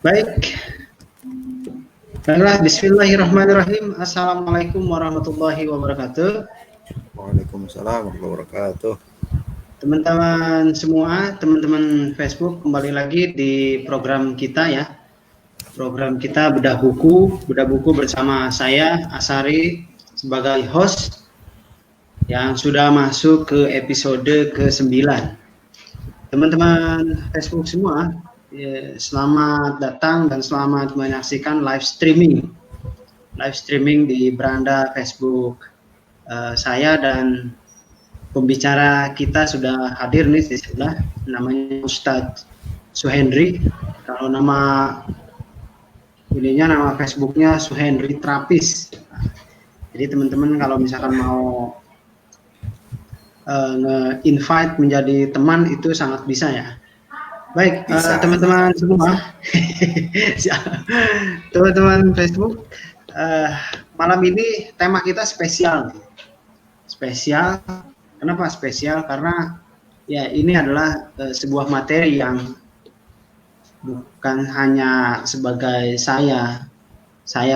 Baik, baiklah, bismillahirrahmanirrahim. Assalamualaikum warahmatullahi wabarakatuh. Waalaikumsalam warahmatullahi wabarakatuh. Teman-teman semua, teman-teman Facebook, kembali lagi di program kita ya. Program kita Bedah Buku bersama saya, Asari, sebagai host yang sudah masuk ke episode ke-9. Teman-teman Facebook semua, selamat datang dan selamat menyaksikan live streaming di beranda Facebook saya, dan pembicara kita sudah hadir nih di sebelah, namanya Ustadz Suhendri. Kalau nama Facebooknya Suhendri Trapis. Jadi teman-teman kalau misalkan mau nge-invite menjadi teman itu sangat bisa ya. Baik, teman-teman semua, teman-teman Facebook, malam ini tema kita spesial. Spesial, kenapa spesial? Karena ya ini adalah sebuah materi yang bukan hanya sebagai saya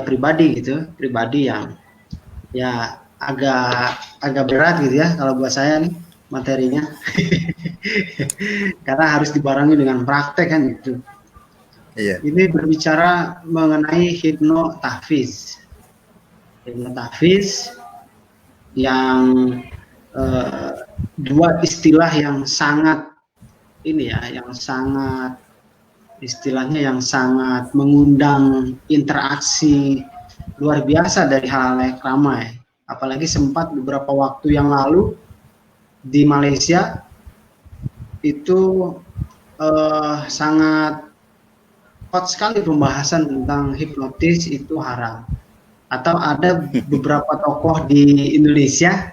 pribadi yang ya agak berat gitu ya kalau buat saya nih materinya. Karena harus dibarengi dengan praktek kan gitu. Iya. Ini berbicara mengenai hipnotafis yang dua istilah yang sangat mengundang interaksi luar biasa dari halayak ramai. Apalagi sempat beberapa waktu yang lalu di Malaysia itu sangat hot sekali pembahasan tentang hipnotis itu haram. Atau ada beberapa tokoh di Indonesia,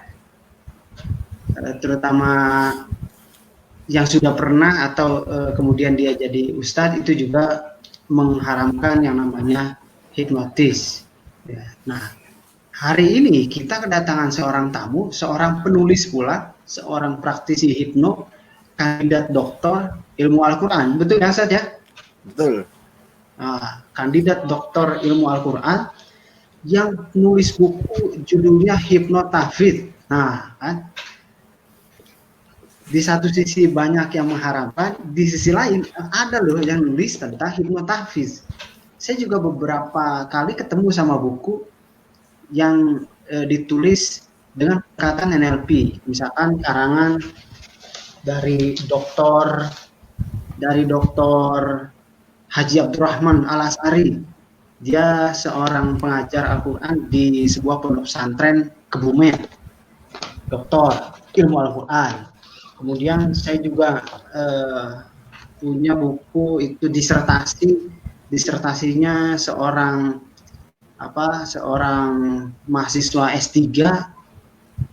terutama yang sudah pernah atau kemudian dia jadi ustadz, itu juga mengharamkan yang namanya hipnotis. Ya. Nah, hari ini kita kedatangan seorang tamu, seorang penulis pula, seorang praktisi hipno, kandidat doktor ilmu Al-Quran. Betul ya, Ustaz ya? Betul. Nah, kandidat doktor ilmu Al-Quran yang nulis buku judulnya Hipnotafis. Nah, kan? Di satu sisi banyak yang mengharapkan, di sisi lain ada loh yang nulis tentang hipnotafis. Saya juga beberapa kali ketemu sama buku yang ditulis dengan pendekatan NLP, misalkan karangan dari Doktor Haji Abdurrahman Al-As'ari. Dia seorang pengajar Al-Quran di sebuah pondok pesantren Kebumen, doktor ilmu Al-Quran. Kemudian saya juga punya buku itu disertasinya seorang mahasiswa S3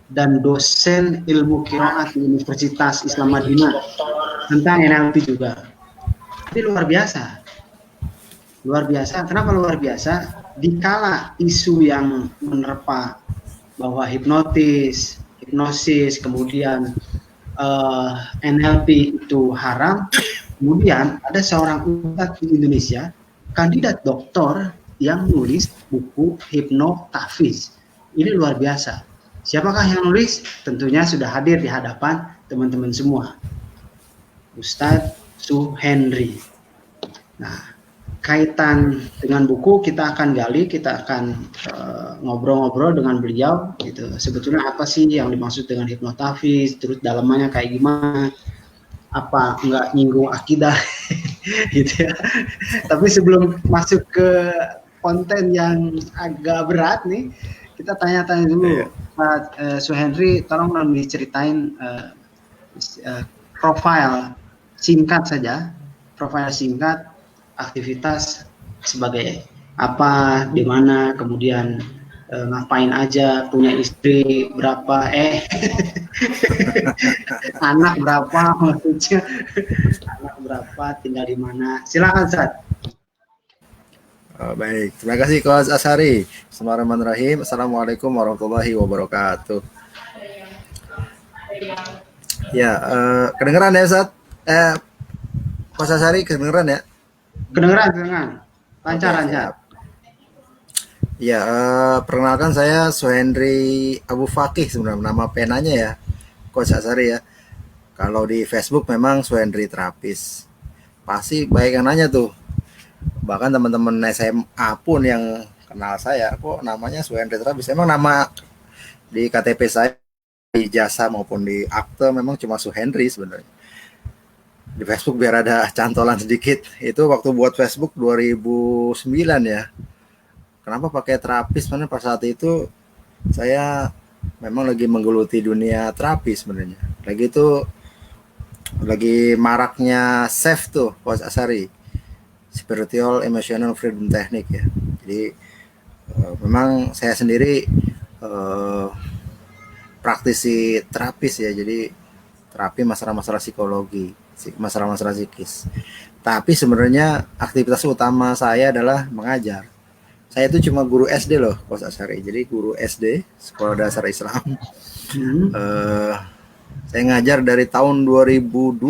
dan dosen ilmu qiraat di Universitas Islam Madinah tentang NLP juga. Ini luar biasa. Kenapa luar biasa? Dikala isu yang menerpa bahwa hipnosis, kemudian NLP itu haram, kemudian ada seorang ustadz di Indonesia, kandidat doktor, yang nulis buku Hipnotafis. Ini luar biasa. Siapakah yang nulis? Tentunya sudah hadir di hadapan teman-teman semua, Ustadz Suhendri. Nah, kaitan dengan buku kita akan gali, kita akan ngobrol-ngobrol dengan beliau gitu. Sebetulnya apa sih yang dimaksud dengan hipnotafis, terus dalamannya kayak gimana, apa enggak nyinggung akidah gitu ya. Tapi sebelum masuk ke konten yang agak berat nih, kita tanya-tanya dulu. Pak Suhendri, tolong diceritain profil singkat aktivitas sebagai apa, di mana, kemudian ngapain aja, punya istri berapa, anak berapa, maksudnya anak berapa, tinggal di mana. Silakan, Ustaz. Baik, terima kasih Coach Asari. Bismillahirrahmanirrahim. Assalamualaikum warahmatullahi wabarakatuh. Ya, kedengeran ya Ustaz? Coach Asari kedengeran ya? Kedengeran. Oke, Lancar. siap. Ya, perkenalkan saya Suhendri Abu Fakih sebenarnya nama penanya ya, Coach Asari ya. Kalau di Facebook memang Suhendri Terapis. Pasti baik yang nanya tuh. Bahkan teman-teman SMA pun yang kenal saya, kok namanya Suhendri Terapis. Emang nama di KTP saya, di jasa maupun di akte memang cuma Suhendri sebenarnya. Di Facebook biar ada cantolan sedikit. Itu waktu buat Facebook 2009 ya. Kenapa pakai terapis? Karena pas saat itu saya memang lagi menggeluti dunia terapi sebenarnya. Lagi maraknya SEF tuh, Coach Asari, Spiritual Emotional Freedom Technique ya. Jadi memang saya sendiri praktisi terapis ya. Jadi terapi masalah-masalah psikologi, masalah-masalah psikis. Tapi sebenarnya aktivitas utama saya adalah mengajar. Saya itu cuma guru SD loh, Coach Asari. Jadi guru SD, Sekolah Dasar Islam. Saya ngajar dari tahun 2002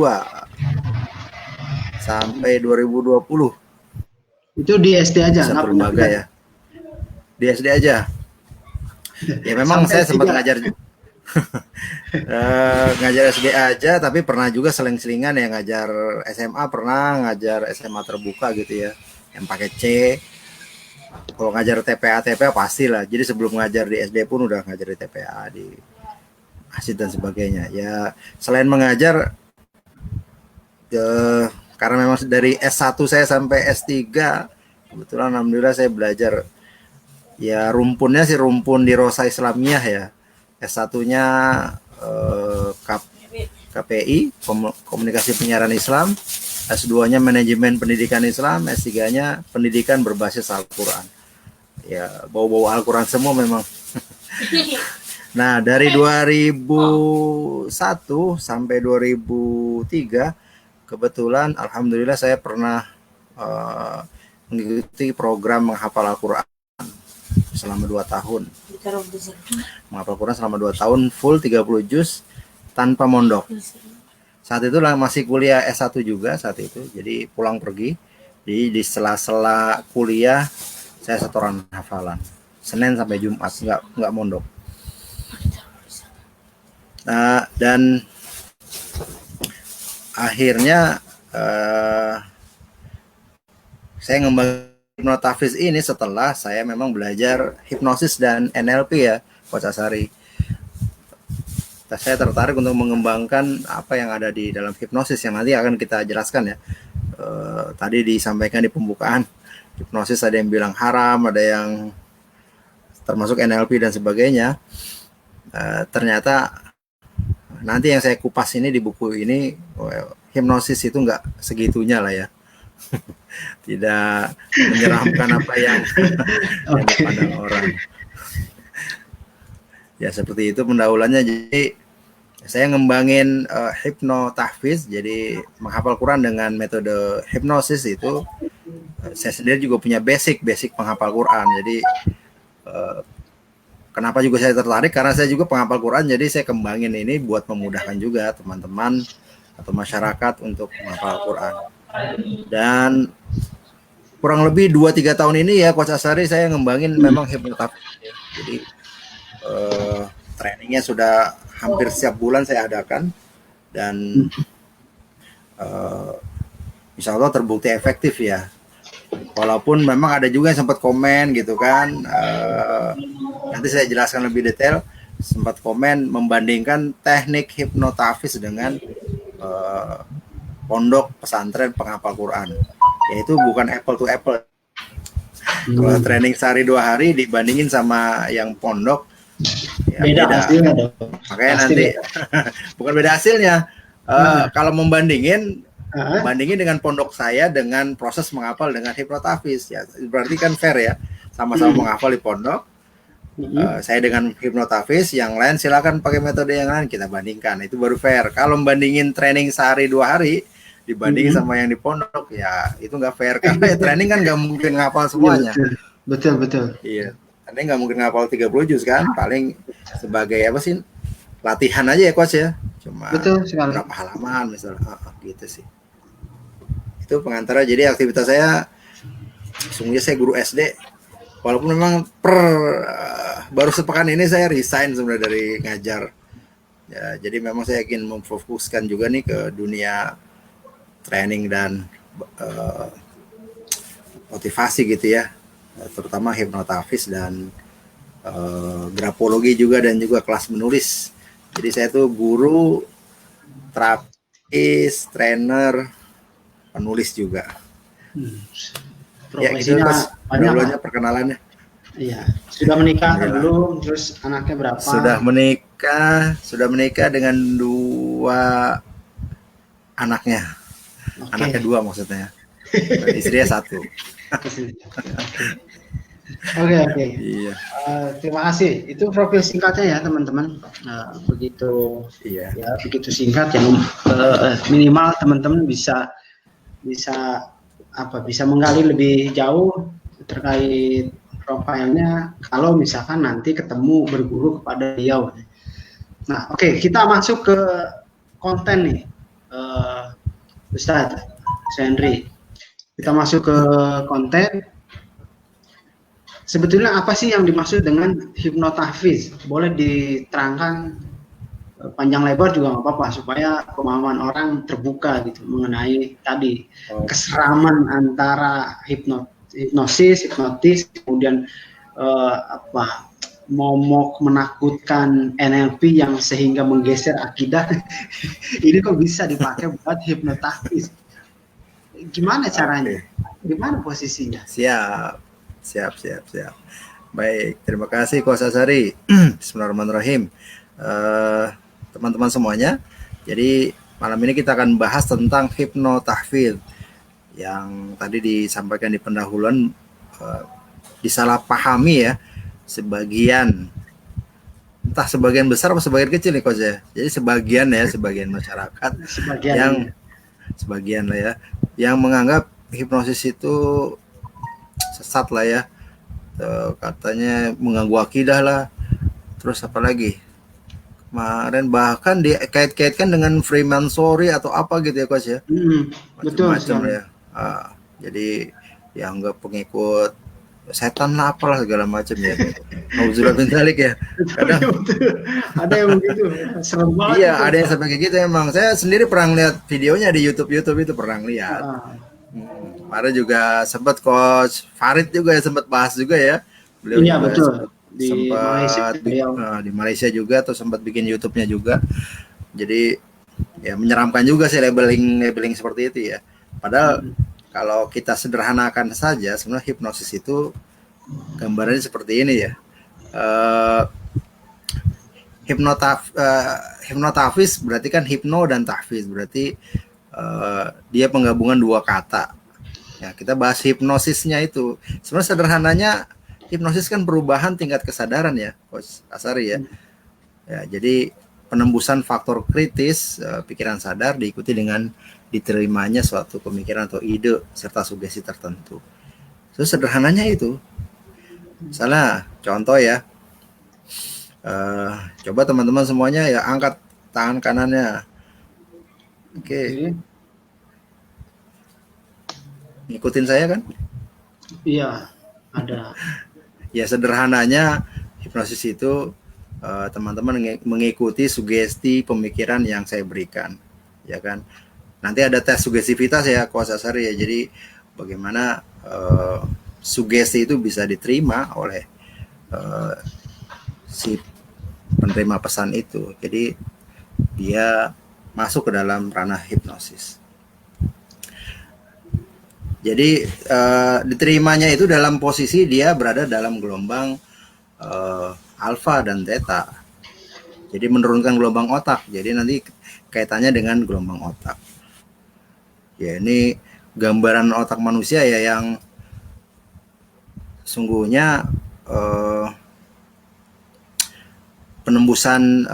sampai 2020. Itu di SD aja, nggak Satu punya lembaga ya. Di SD aja. Ya memang sampai saya sempat S3. ngajar ngajar SD aja, tapi pernah juga seling-selingan ya ngajar SMA, pernah ngajar SMA terbuka gitu ya, yang pakai C. Kalau ngajar TPA pastilah. Jadi sebelum ngajar di SD pun udah ngajar di TPA, di ASID dan sebagainya. Ya selain mengajar, karena memang dari S1 saya sampai S3 kebetulan alhamdulillah saya belajar ya rumpunnya sih rumpun di Rosa Islamiyah ya. S1-nya KPI, Komunikasi Penyiaran Islam, S2-nya Manajemen Pendidikan Islam, S3-nya Pendidikan Berbasis Al-Quran. Ya, bau-bau Al-Quran semua memang. Nah, dari 2001 sampai 2003, kebetulan alhamdulillah saya pernah mengikuti program menghafal Al-Quran selama 2 tahun. Menghafal Quran selama 2 tahun full 30 juz tanpa mondok. Saat itu masih kuliah S1 juga saat itu. Jadi pulang pergi. Di sela-sela kuliah saya setoran hafalan. Senin sampai Jumat enggak mondok. Nah, dan akhirnya saya ngembangin hipnotafiz ini setelah saya memang belajar hipnosis dan NLP ya, Coach Asari. Saya tertarik untuk mengembangkan apa yang ada di dalam hipnosis yang nanti akan kita jelaskan ya. Tadi disampaikan di pembukaan, hipnosis ada yang bilang haram, ada yang termasuk NLP dan sebagainya. Ternyata nanti yang saya kupas ini di buku ini, hipnosis itu nggak segitunya lah ya. Tidak menyeramkan apa yang dipandang orang. Ya seperti itu pendahuluannya. Jadi saya ngembangin hipnotahfiz, jadi menghafal Quran dengan metode hipnosis itu. Saya sendiri juga punya basic menghafal Quran. Jadi kenapa juga saya tertarik, karena saya juga penghafal Quran, jadi saya kembangin ini buat memudahkan juga teman-teman atau masyarakat untuk menghafal Quran. Dan kurang lebih 2-3 tahun ini ya Coach Asari saya ngembangin memang hipnotahfiz. Jadi trainingnya sudah hampir setiap bulan saya adakan, dan insya Allah terbukti efektif ya. Walaupun memang ada juga yang sempat komen gitu kan, nanti saya jelaskan lebih detail, sempat komen membandingkan teknik hipnotahfiz dengan pondok pesantren penghafal Quran, yaitu bukan apple to apple. Kalau training sehari 2 hari dibandingin sama yang pondok, ya beda hasilnya dong. Makanya nanti bukan beda hasilnya. Kalau membandingin, bandingin dengan pondok saya dengan proses menghafal dengan hipnotahfiz, ya berarti kan fair ya, sama-sama menghafal di pondok. Saya dengan hipnotahfiz, yang lain silakan pakai metode yang lain, kita bandingkan, itu baru fair. Kalau membandingin training sehari 2 hari dibandingin sama yang di pondok, ya itu nggak fair, karena training kan nggak mungkin ngapal semuanya. Betul. Iya, karena nggak mungkin ngapal 30 juz kan, paling sebagai apa sih, latihan aja ya Coach ya, cuma berapa halaman misalnya, gitu sih. Itu pengantarnya. Jadi aktivitas saya, sungguhnya saya guru SD. Walaupun memang baru sepekan ini saya resign sebenarnya dari ngajar. Ya, jadi memang saya ingin memfokuskan juga nih ke dunia training dan uh, motivasi gitu ya, terutama hipnotafis dan grafologi juga, dan juga kelas menulis. Jadi saya tuh guru, terapis, trainer, penulis juga. Ya gitu Profesinya Coach, banyak lah. dulunya perkenalannya. Iya. Sudah menikah atau Alhamdulillah. belum? Terus anaknya berapa? Sudah menikah dengan 2 anaknya. Anaknya Oke. 2 maksudnya. Dan istrinya 1. Oke. Iya, Terima kasih. Itu profil singkatnya ya teman-teman. Begitu iya. ya, begitu singkat yang minimal teman-teman bisa bisa bisa menggali lebih jauh terkait profilnya kalau misalkan nanti ketemu berguru kepada beliau. Nah, oke, kita masuk ke konten nih, Ustadz Henry. Kita masuk ke konten. Sebetulnya apa sih yang dimaksud dengan hipnotafis? Boleh diterangkan panjang lebar juga nggak apa-apa supaya pemahaman orang terbuka gitu mengenai tadi keseraman antara hipnosis, hipnotis, kemudian momok menakutkan NLP yang sehingga menggeser akidah. Ini kok bisa dipakai buat hipnotafis? Gimana caranya? Gimana posisinya? Siap. Baik, terima kasih Coach Asari. Bismillahirrahmanirrahim. Teman-teman semuanya, jadi malam ini kita akan bahas tentang hipnotahfidz yang tadi disampaikan di pendahuluan, disalahpahami ya sebagian, entah sebagian besar atau sebagian kecil nih Coach ya. Jadi sebagian masyarakat sebagian lah ya, yang menganggap hipnosis itu sesat lah ya, katanya mengganggu akidah lah, terus apa lagi kemarin bahkan dikait-kaitkan dengan Freemasonry atau apa gitu ya Coach ya, macam-macam ya. Jadi yang nggak pengikut setan lah apalah segala macam ya. Nauzubillah min dzalik ya. Kadang ada yang begitu, serem banget. Iya, ada yang sampai kayak gitu emang. Saya sendiri pernah lihat videonya di YouTube itu pernah lihat. Kemarin juga sempat Coach Farid juga ya sempat bahas juga ya. Beliau iya, juga betul. sempat di Malaysia juga, atau sempat bikin YouTube-nya juga. Jadi ya menyeramkan juga sih labeling seperti itu ya. Padahal kalau kita sederhanakan saja, sebenarnya hipnosis itu gambarannya seperti ini ya. Hipnotafis berarti kan hipno dan tahfiz, berarti dia penggabungan 2 kata. Ya, kita bahas hipnosisnya itu. Sebenarnya sederhananya hipnosis kan perubahan tingkat kesadaran ya, Coach Asari ya. Ya, jadi penembusan faktor kritis pikiran sadar diikuti dengan diterimanya suatu pemikiran atau ide serta sugesti tertentu. So, sederhananya itu. Misalnya contoh ya, coba teman-teman semuanya ya angkat tangan kanannya. Oke. Ngikutin saya kan? Iya, ada. Ya sederhananya hipnosis itu teman-teman mengikuti sugesti pemikiran yang saya berikan, ya kan? Nanti ada tes sugestivitas ya Coach Asari ya. Jadi bagaimana sugesti itu bisa diterima oleh si penerima pesan itu. Jadi dia masuk ke dalam ranah hipnosis. Jadi diterimanya itu dalam posisi dia berada dalam gelombang alfa dan theta. Jadi menurunkan gelombang otak. Jadi nanti kaitannya dengan gelombang otak. Ya ini gambaran otak manusia ya yang sungguhnya penembusan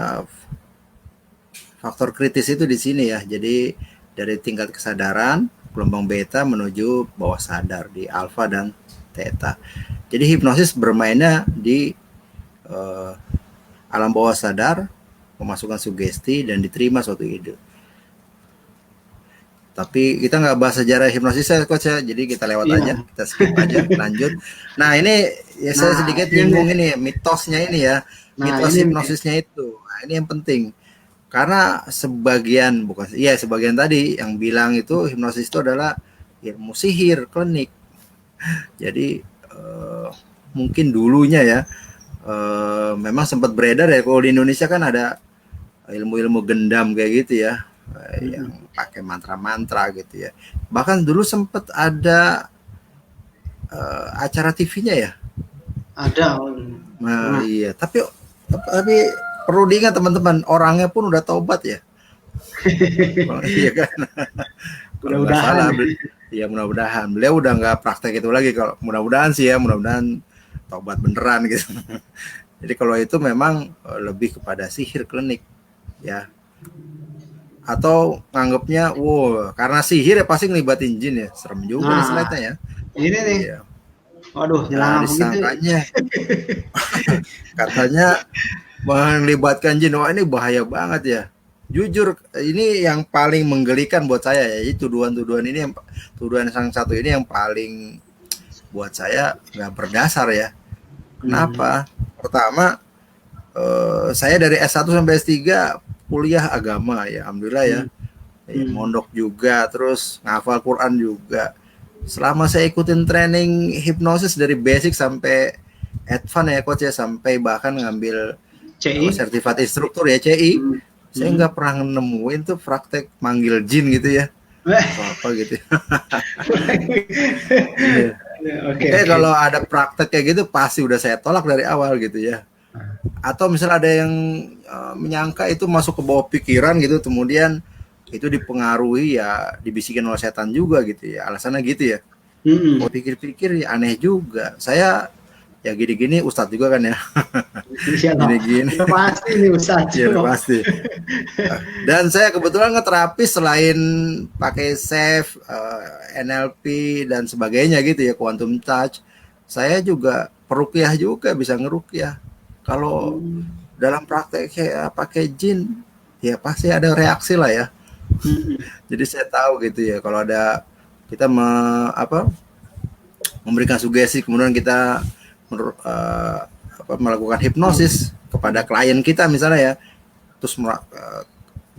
faktor kritis itu di sini ya. Jadi dari tingkat kesadaran gelombang beta menuju bawah sadar di alfa dan theta. Jadi hipnosis bermainnya di alam bawah sadar, memasukkan sugesti dan diterima suatu ide. Tapi kita nggak bahas sejarah hipnosis ya coach ya, jadi kita lewat Iya. aja, kita skip aja, lanjut. Nah ini ya saya Nah, sedikit ini, nyinggung ini ya, mitosnya ini ya, nah mitos ini nih. hipnosisnya itu. Nah, ini yang penting. Karena sebagian, bukan, iya sebagian tadi yang bilang itu hipnosis itu adalah ilmu sihir klinik. Jadi mungkin dulunya ya, memang sempat beredar ya, kalau di Indonesia kan ada ilmu-ilmu gendam kayak gitu ya, yang pakai mantra-mantra gitu ya. Bahkan dulu sempat ada acara TV-nya ya. Ada. Nah, Nah, iya, tapi perlu diingat teman-teman, orangnya pun udah taubat ya. Iya kan. Kalau nggak mudah-mudahan. salah, ya mudah-mudahan beliau udah nggak praktek itu lagi. Kalau mudah-mudahan sih ya, mudah-mudahan taubat beneran gitu. Jadi kalau itu memang lebih kepada sihir klinik ya. Atau nganggapnya, wow, karena sihir ya pasti ngelibatin jin ya. Serem juga nih Nah, slide-nya ya. ini nih. Iya. Waduh, Nah, nyelangap begitu. disangkanya katanya melibatkan jin. Wah, ini bahaya banget ya. Jujur, ini yang paling menggelikan buat saya ya. Jadi tuduhan-tuduhan ini, yang tuduhan yang satu ini yang paling buat saya nggak berdasar ya. Kenapa? Pertama, saya dari S1 sampai S3 kuliah agama ya, alhamdulillah ya. Mondok juga, terus ngafal Quran juga. Selama saya ikutin training hipnosis dari basic sampai advance ya coach ya, sampai bahkan ngambil CI. sertifikat instruktur ya CI, saya nggak pernah nemuin tuh praktek manggil jin gitu ya, atau apa gitu. Oke. Kalau ada praktek kayak gitu pasti udah saya tolak dari awal gitu ya. Atau misalnya ada yang menyangka itu masuk ke bawah pikiran gitu, kemudian itu dipengaruhi ya, dibisikin oleh setan juga gitu ya, alasannya gitu ya. Mau pikir-pikir ya aneh juga. Saya ya gini-gini ustadz juga kan ya. Gini-gini. Udah pasti nih ustadz. Ya udah pasti. Dan saya kebetulan ngeterapis selain pakai SAFE, NLP dan sebagainya gitu ya, quantum touch. Saya juga peruqyah juga, bisa ngeruqyah. Kalau dalam praktek kayak pakai jin, ya pasti ada reaksi lah ya. Jadi saya tahu gitu ya, kalau ada kita memberikan sugesti, kemudian kita melakukan hipnosis kepada klien kita misalnya ya, terus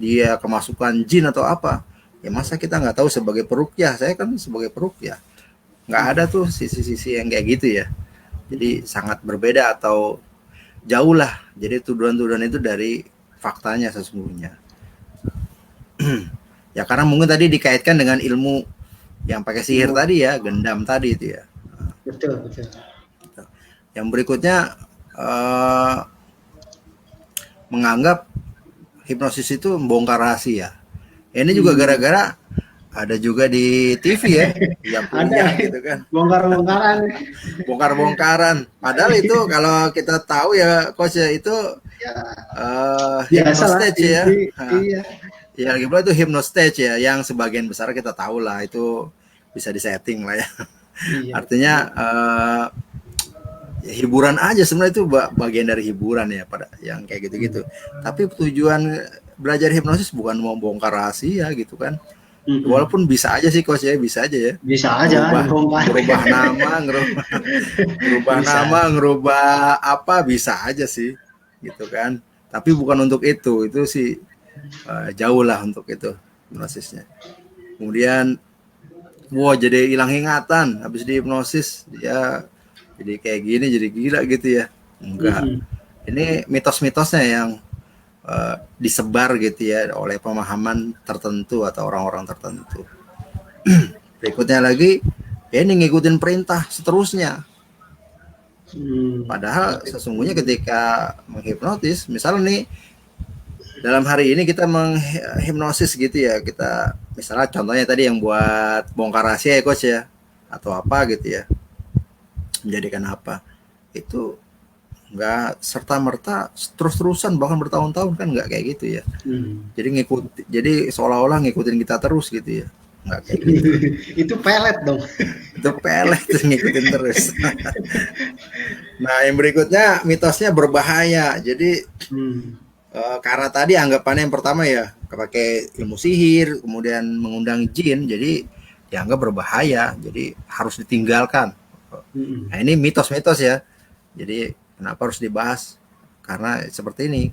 dia kemasukan jin atau apa, ya masa kita nggak tahu sebagai peruqyah. Saya kan sebagai peruqyah, nggak ada tuh sisi-sisi yang kayak gitu ya. Jadi sangat berbeda atau jauh lah. Jadi tuduhan-tuduhan itu dari faktanya sesungguhnya. Ya karena mungkin tadi dikaitkan dengan ilmu yang pakai sihir tadi ya, gendam tadi itu ya. Betul. Yang berikutnya menganggap hipnosis itu membongkar rahasia. Ini juga gara-gara ada juga di TV ya, yang punya gitu kan. Bongkar-bongkaran. Padahal itu kalau kita tahu ya coach ya, itu hypnostage ya. Iya. Ya lagi pula itu hypnostage ya, yang sebagian besar kita tahu lah itu bisa disetting lah ya. Iya. Artinya hiburan aja sebenarnya, itu bagian dari hiburan ya pada yang kayak gitu-gitu. Tapi tujuan belajar hipnosis bukan mau bongkar rahasia gitu kan. Walaupun bisa aja sih coach ya, bisa aja ya. Bisa aja ngerubah nama, ngerubah apa, bisa aja sih gitu kan. Tapi bukan untuk itu sih jauh lah untuk itu hipnosisnya. Kemudian jadi hilang ingatan habis di hipnosis, dia jadi kayak gini, jadi gila gitu ya. Enggak. Ini mitos-mitosnya yang disebar gitu ya oleh pemahaman tertentu atau orang-orang tertentu. Berikutnya lagi, ya ini ngikutin perintah seterusnya. Padahal sesungguhnya ketika menghipnotis, misalnya nih dalam hari ini kita menghipnosis gitu ya, kita misalnya contohnya tadi yang buat bongkar rahasia ya coach ya, atau apa gitu ya, menjadikan apa, itu nggak serta-merta terus-terusan bahkan bertahun-tahun kan, nggak kayak gitu ya. Jadi seolah-olah ngikutin kita terus gitu ya, nggak kayak gitu. Itu pelet dong. Itu pelet ngikutin terus. Nah yang berikutnya mitosnya berbahaya. Jadi karena tadi anggapannya yang pertama ya, pakai ilmu sihir, kemudian mengundang jin, jadi dianggap berbahaya, jadi harus ditinggalkan. Nah, ini mitos-mitos ya. Jadi kenapa harus dibahas? Karena seperti ini.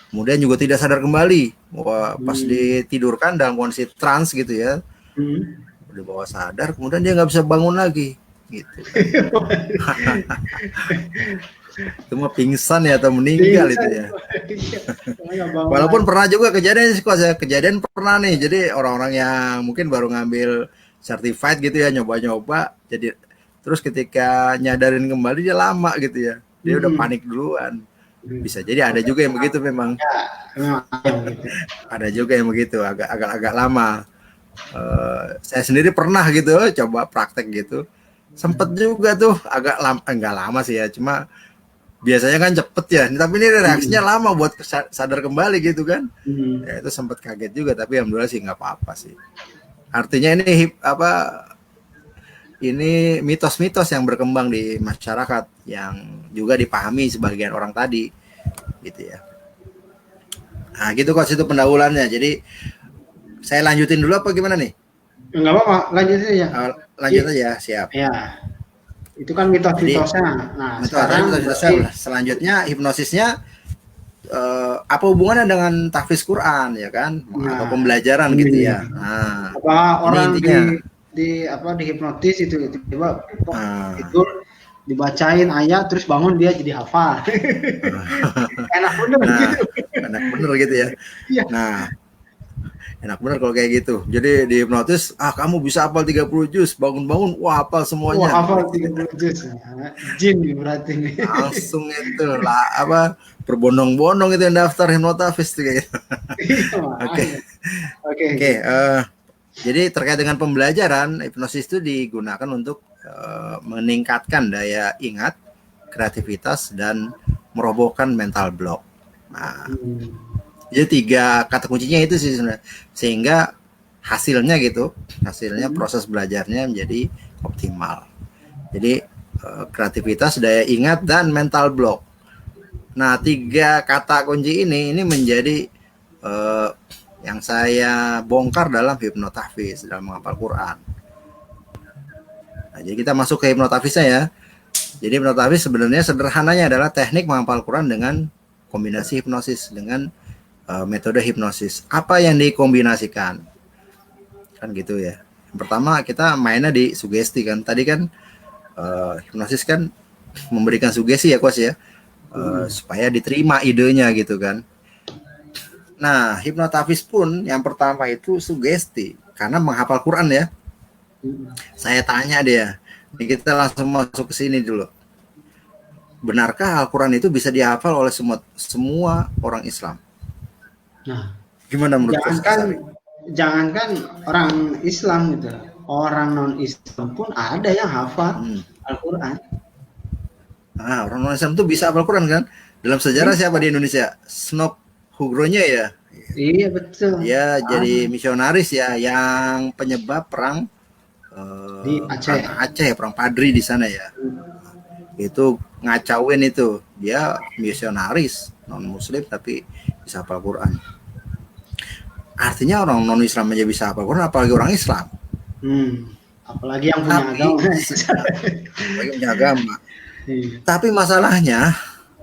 Kemudian juga tidak sadar kembali. Wah, pas ditidurkan dalam kondisi trans gitu ya. Di bawah sadar, kemudian dia nggak bisa bangun lagi. Gitu kan. Itu mah pingsan ya atau meninggal itu ya. Walaupun pernah juga kejadian sih, kejadian pernah nih. Jadi orang-orang yang mungkin baru ngambil certified gitu ya, nyoba-nyoba, jadi terus ketika nyadarin kembali dia lama gitu ya. Dia udah panik duluan. Bisa jadi ada juga yang begitu memang. Ada juga yang begitu, agak lama. Saya sendiri pernah gitu, coba praktek gitu. Sempet juga tuh agak lama, enggak lama sih ya, cuma biasanya kan cepet ya, tapi ini reaksinya lama buat sadar kembali gitu kan. Ya, itu sempat kaget juga, tapi alhamdulillah sih nggak apa-apa sih. Artinya ini mitos-mitos yang berkembang di masyarakat yang juga dipahami sebagian orang tadi gitu ya. Nah gitu Coach, itu pendahuluannya. Jadi saya lanjutin dulu apa gimana nih? Enggak apa-apa, lanjutin aja. Lanjut aja, siap. Ya. Itu kan mitos-mitosnya. Nah, sekarang selanjutnya hipnosisnya apa hubungannya dengan tahfiz Quran ya kan? Atau pembelajaran gitu ya. Nah, apa orang di hipnotis itu tiba-tiba tidur dibacain ayat terus bangun dia jadi hafal. Enak bener gitu. Enak bener gitu ya. Nah, enak bener kalau kayak gitu. Jadi di hipnotis, kamu bisa hafal 30 juz, bangun-bangun, wah hafal semuanya. Wah, hafal 30 juz. Jin berarti nih. Langsung itu lah berbondong-bondong itu yang daftar hipnotis kayak gitu. Oke. Jadi terkait dengan pembelajaran, hipnosis itu digunakan untuk meningkatkan daya ingat, kreativitas, dan merobohkan mental block. Nah, jadi 3 kata kuncinya itu sih sebenarnya, sehingga hasilnya proses belajarnya menjadi optimal. Jadi kreativitas, daya ingat, dan mental block. Nah 3 kata kunci ini menjadi yang saya bongkar dalam hipnotahfiz, dalam menghafal Quran. Nah, jadi kita masuk ke hipnotahfiznya ya. Jadi hipnotahfiz sebenarnya sederhananya adalah teknik menghafal Quran dengan kombinasi hipnosis dengan metode hipnosis. Apa yang dikombinasikan? Kan gitu ya. Yang pertama kita mainnya di sugesti kan. Tadi kan hipnosis kan memberikan sugesti ya Coach ya. Supaya diterima idenya gitu kan. Nah, hipnotahfiz pun yang pertama itu sugesti karena menghafal Quran ya. Saya tanya dia. Ini kita langsung masuk ke sini dulu. Benarkah Al-Quran itu bisa dihafal oleh semua orang Islam? Nah, gimana menurut jangankan orang Islam gitu, orang non Islam pun ada yang hafal Al-Quran. Nah, orang non Islam tuh bisa hafal Quran kan? Dalam sejarah siapa di Indonesia? Snop Hugronya ya. Iya betul. Ya jadi misionaris ya, yang penyebab perang di Aceh, perang Padri di sana ya. Itu ngacauin itu, dia misionaris non Muslim tapi bisa hafal Quran. Artinya orang non Islam aja bisa hafal Quran, apalagi orang Islam. Apalagi yang punya agama. Apalagi punya agama. Tapi masalahnya,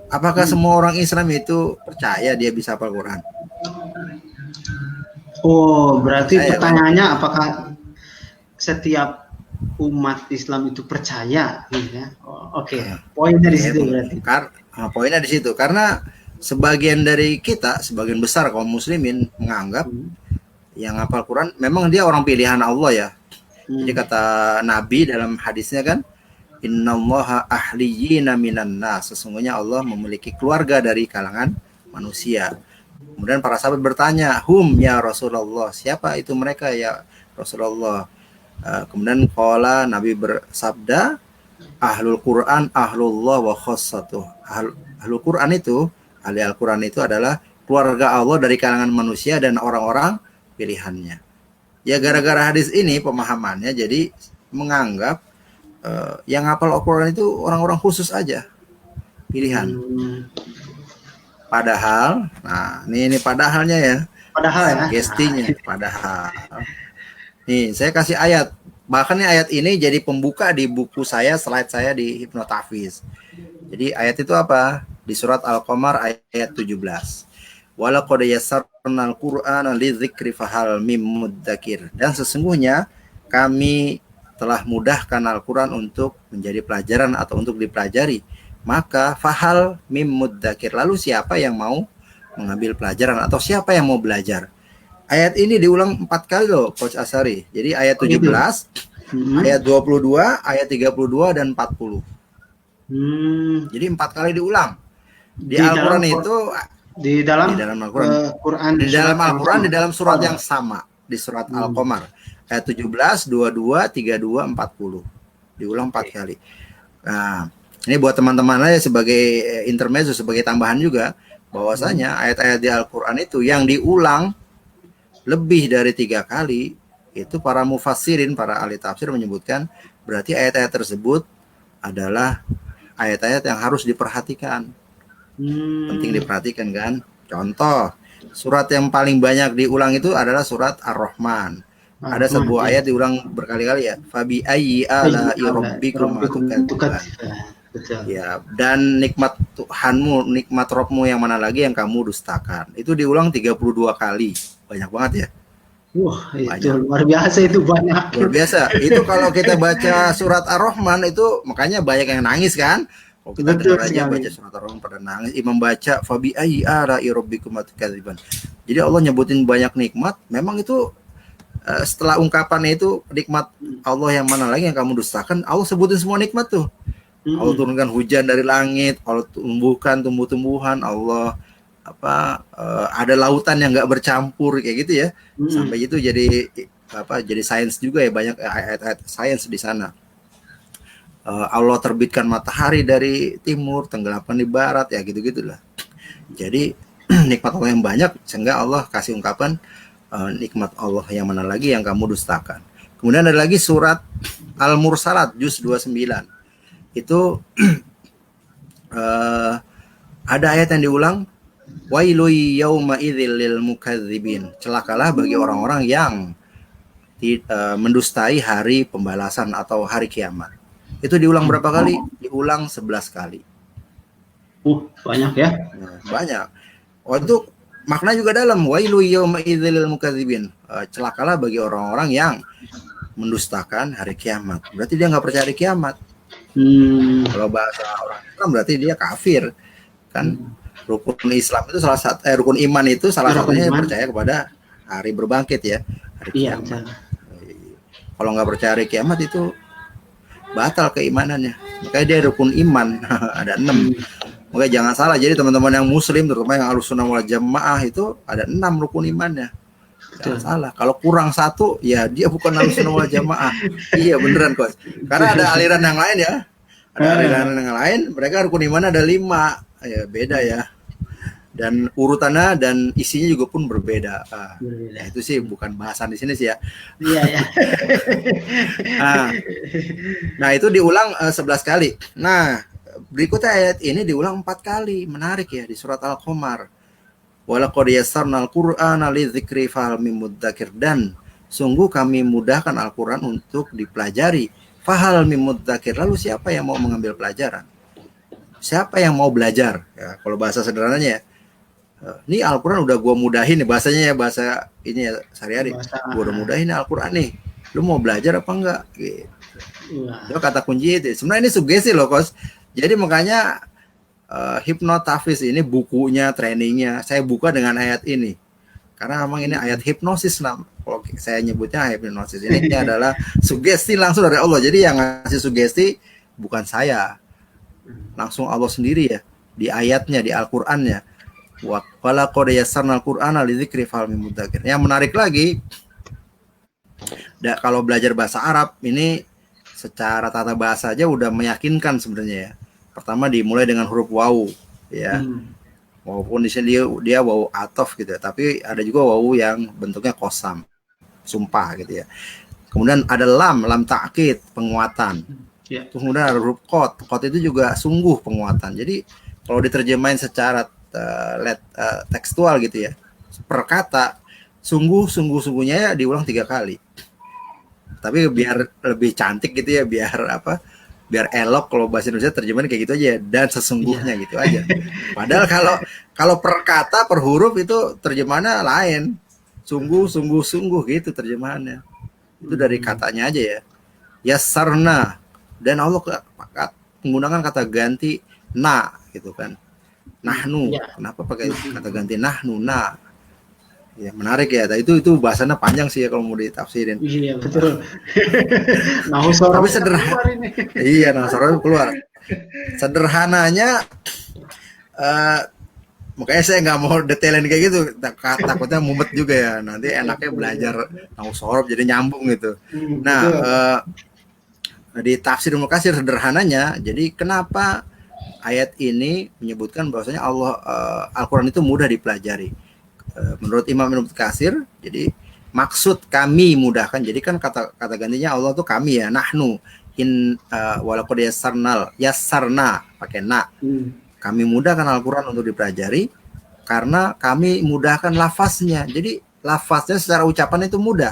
apakah semua orang Islam itu percaya dia bisa hafal Quran? Oh, berarti pertanyaannya apakah setiap umat Islam itu percaya, gitu ya? Oke. Poinnya di situ berarti. Poinnya di situ karena sebagian dari kita, sebagian besar kaum muslimin menganggap yang hafal Quran memang dia orang pilihan Allah ya. Jadi kata Nabi dalam hadisnya kan, innallaha ahliyina minan nas, sesungguhnya Allah memiliki keluarga dari kalangan manusia. Kemudian para sahabat bertanya, hum ya Rasulullah, siapa itu mereka ya Rasulullah? Kemudian qala, Nabi bersabda, ahlul Quran ahlullah wa khassatuh. Ahlul Quran itu, ahli Al-Quran itu adalah keluarga Allah dari kalangan manusia dan orang-orang pilihannya. Ya gara-gara hadis ini pemahamannya jadi menganggap yang hafal Al-Quran itu orang-orang khusus aja, pilihan. Padahal, nah ini padahalnya ya. Padahal ya. Sugestinya, padahal. Nih, saya kasih ayat. Bahkan nih ayat ini jadi pembuka di buku saya, slide saya di Hipnotafiz. Jadi ayat itu apa? Di surat Al-Qamar ayat 17. Walaqad yassarnal Qur'ana lidzikri fahal mim mudzakir. Dan sesungguhnya kami telah mudahkan Al-Qur'an untuk menjadi pelajaran atau untuk dipelajari. Maka fahal mim mudzakir. Lalu siapa yang mau mengambil pelajaran atau siapa yang mau belajar? Ayat ini diulang 4 kali loh Coach Asari. Jadi ayat 17, ayat 22, ayat 32 dan 40. Jadi 4 kali diulang. Di Al-Quran itu di dalam Al-Quran, di dalam Al-Quran di dalam surat yang sama, di surat Al-Qamar. Ayat 17, 22, 32, 40. Diulang 4 kali. Nah, ini buat teman-teman aja sebagai intermezzo, sebagai tambahan juga, bahwasanya ayat-ayat di Al-Quran itu yang diulang lebih dari 3 kali, itu para mufassirin, para ahli tafsir menyebutkan berarti ayat-ayat tersebut adalah ayat-ayat yang harus diperhatikan. Penting diperhatikan kan. Contoh, surat yang paling banyak diulang itu adalah surat Ar-Rahman. Ada sebuah ayat diulang berkali-kali ya. Fabi ayyi ala'i rabbikuma tukadziban. Ya, dan nikmat Tuhanmu, nikmat Rabbmu yang mana lagi yang kamu dustakan. Itu diulang 32 kali. Banyak banget ya. Wah, itu luar biasa, itu banyak. Luar biasa. Itu kalau kita baca surat Ar-Rahman itu makanya banyak yang nangis kan. Kalau kita dengar aja baca surat Ar-Rahman pada nangis. Imam baca fabi ayyi ala'i rabbikuma tukadziban. Jadi Allah nyebutin banyak nikmat. Memang itu setelah ungkapannya itu nikmat Allah yang mana lagi yang kamu dustakan, Allah sebutin semua nikmat tuh. Allah turunkan hujan dari langit, Allah tumbuhkan tumbuh-tumbuhan, Allah ada lautan yang nggak bercampur kayak gitu ya. Sampai itu jadi jadi sains juga ya, banyak ayat-ayat sains di sana. Allah terbitkan matahari dari timur, tenggelamkan di barat, ya gitu-gitulah. Jadi nikmat Allah yang banyak sehingga Allah kasih ungkapan nikmat Allah yang mana lagi yang kamu dustakan. Kemudian ada lagi surat Al-Mursalat juz 29. Itu ada ayat yang diulang, wailu yauma idzil lil mukadzibin. Celakalah bagi orang-orang yang mendustai hari pembalasan atau hari kiamat. Itu diulang berapa kali? Diulang 11 kali. Banyak ya? Banyak. Itu makna juga dalam, wailu yauma idzil lil mukadzibin. Celakalah bagi orang-orang yang mendustakan hari kiamat. Berarti dia nggak percaya hari kiamat. Kalau bahasa orang Islam berarti dia kafir kan. Rukun Islam itu salah satu rukun iman itu salah satunya percaya kepada hari berbangkit ya, hari kiamat. Kalau nggak percaya hari kiamat itu batal keimanannya. Makanya dia rukun iman ada 6. Makanya jangan salah, jadi teman-teman yang muslim terutama yang Ahlussunnah wal Jamaah itu ada 6 rukun imannya. Jangan salah. Kalau kurang 1 ya dia bukan Ahlussunnah wal Jamaah. Iya beneran Coach. Karena ada aliran yang lain ya. Ada aliran yang lain, mereka rukun iman ada 5. Ya beda ya. Dan urutannya dan isinya juga pun berbeda. Ya itu sih bukan bahasan di sini sih ya. Iya ya. Nah, itu diulang 11 kali. Nah, berikutnya ayat ini diulang 4 kali. Menarik ya di surat Al-Qamar. Walaqad yassarnal Qur'ana lidzikri fahal mim mudzakir. Dan sungguh kami mudahkan Al-Qur'an untuk dipelajari. Fahal mim mudzakir. Lalu siapa yang mau mengambil pelajaran? Siapa yang mau belajar? Ya, kalau bahasa sederhananya ya. Ini Al-Quran udah gue mudahin nih, bahasanya ya, bahasa ini ya sehari-hari. Gue udah mudahin Al-Quran nih. Lu mau belajar apa enggak? Gitu. Itu kata kunci itu. Sebenarnya ini sugesti loh, Coach. Jadi makanya Hipnotafiz ini bukunya, trainingnya, saya buka dengan ayat ini. Karena memang ini ayat hipnosis lah. Kalau saya nyebutnya hipnosis ini adalah sugesti langsung dari Allah. Jadi yang ngasih sugesti bukan saya. Langsung Allah sendiri ya. Di ayatnya, di Al-Qurannya. Walaqad yassarnal Qur'ana lidzikri fahal mim mudzakir. Yang menarik lagi, kalau belajar bahasa Arab ini secara tata bahasa aja udah meyakinkan sebenarnya ya. Pertama dimulai dengan huruf wawu ya. Walaupun di sini dia wawu atof gitu ya, tapi ada juga wawu yang bentuknya qasam, sumpah gitu ya. Kemudian ada lam ta'kid, penguatan. Kemudian ada huruf qad itu juga sungguh, penguatan. Jadi kalau diterjemahin secara tekstual gitu ya, per kata sungguhnya ya diulang 3 kali. Tapi biar lebih cantik gitu ya, biar apa? Biar elok, kalau bahasa Indonesia terjemahan kayak gitu aja, dan sesungguhnya gitu aja. Padahal kalau per kata, per huruf itu terjemahannya lain. Sungguh gitu terjemahannya. Itu dari katanya aja ya. Yasarna, dan Allah menggunakan kata ganti na gitu kan. Nahnu. Kenapa pakai kata ganti nahnu, na? Ya menarik ya. Itu bahasanya panjang sih ya kalau mau ditafsirin. Iya betul. Tapi sederhana. Iya, Nahusoro keluar. Sederhananya, makanya saya nggak mau detailin kayak gitu. Takutnya mumet juga ya. Nanti enaknya belajar Nahusoro jadi nyambung gitu. Nah, di tafsir Mukasir sederhananya, jadi kenapa ayat ini menyebutkan bahwasanya Al-Quran itu mudah dipelajari. Menurut Imam Ibnu Katsir, jadi maksud kami mudahkan. Jadi kan kata gantinya Allah tuh kami ya, nahnu walaupun yassarna pakai na. Kami mudahkan Al-Quran untuk dipelajari karena kami mudahkan lafaznya. Jadi lafaznya secara ucapan itu mudah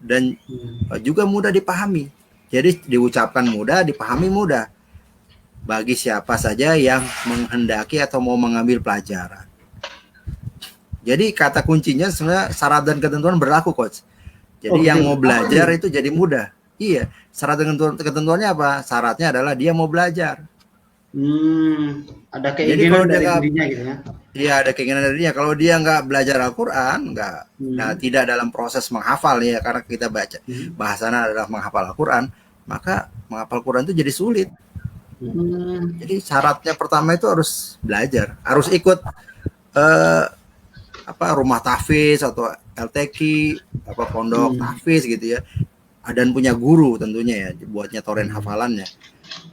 dan juga mudah dipahami. Jadi diucapkan mudah, dipahami mudah bagi siapa saja yang menghendaki atau mau mengambil pelajaran. Jadi kata kuncinya sebenarnya syarat dan ketentuan berlaku, Coach. Jadi yang mau belajar itu jadi mudah. Iya, syarat dan ketentuannya apa? Syaratnya adalah dia mau belajar. Ada keinginan dari dirinya gitu ya. Iya, ada keinginan dari dirinya. Kalau dia nggak belajar Al-Quran, tidak dalam proses menghafal ya, karena kita baca bahasanya adalah menghafal Al-Quran, maka menghafal Al-Quran itu jadi sulit. Jadi syaratnya pertama itu harus belajar, harus ikut rumah tahfiz atau LTQ, pondok tahfiz gitu ya, dan punya guru tentunya ya buat nyetorin hafalannya,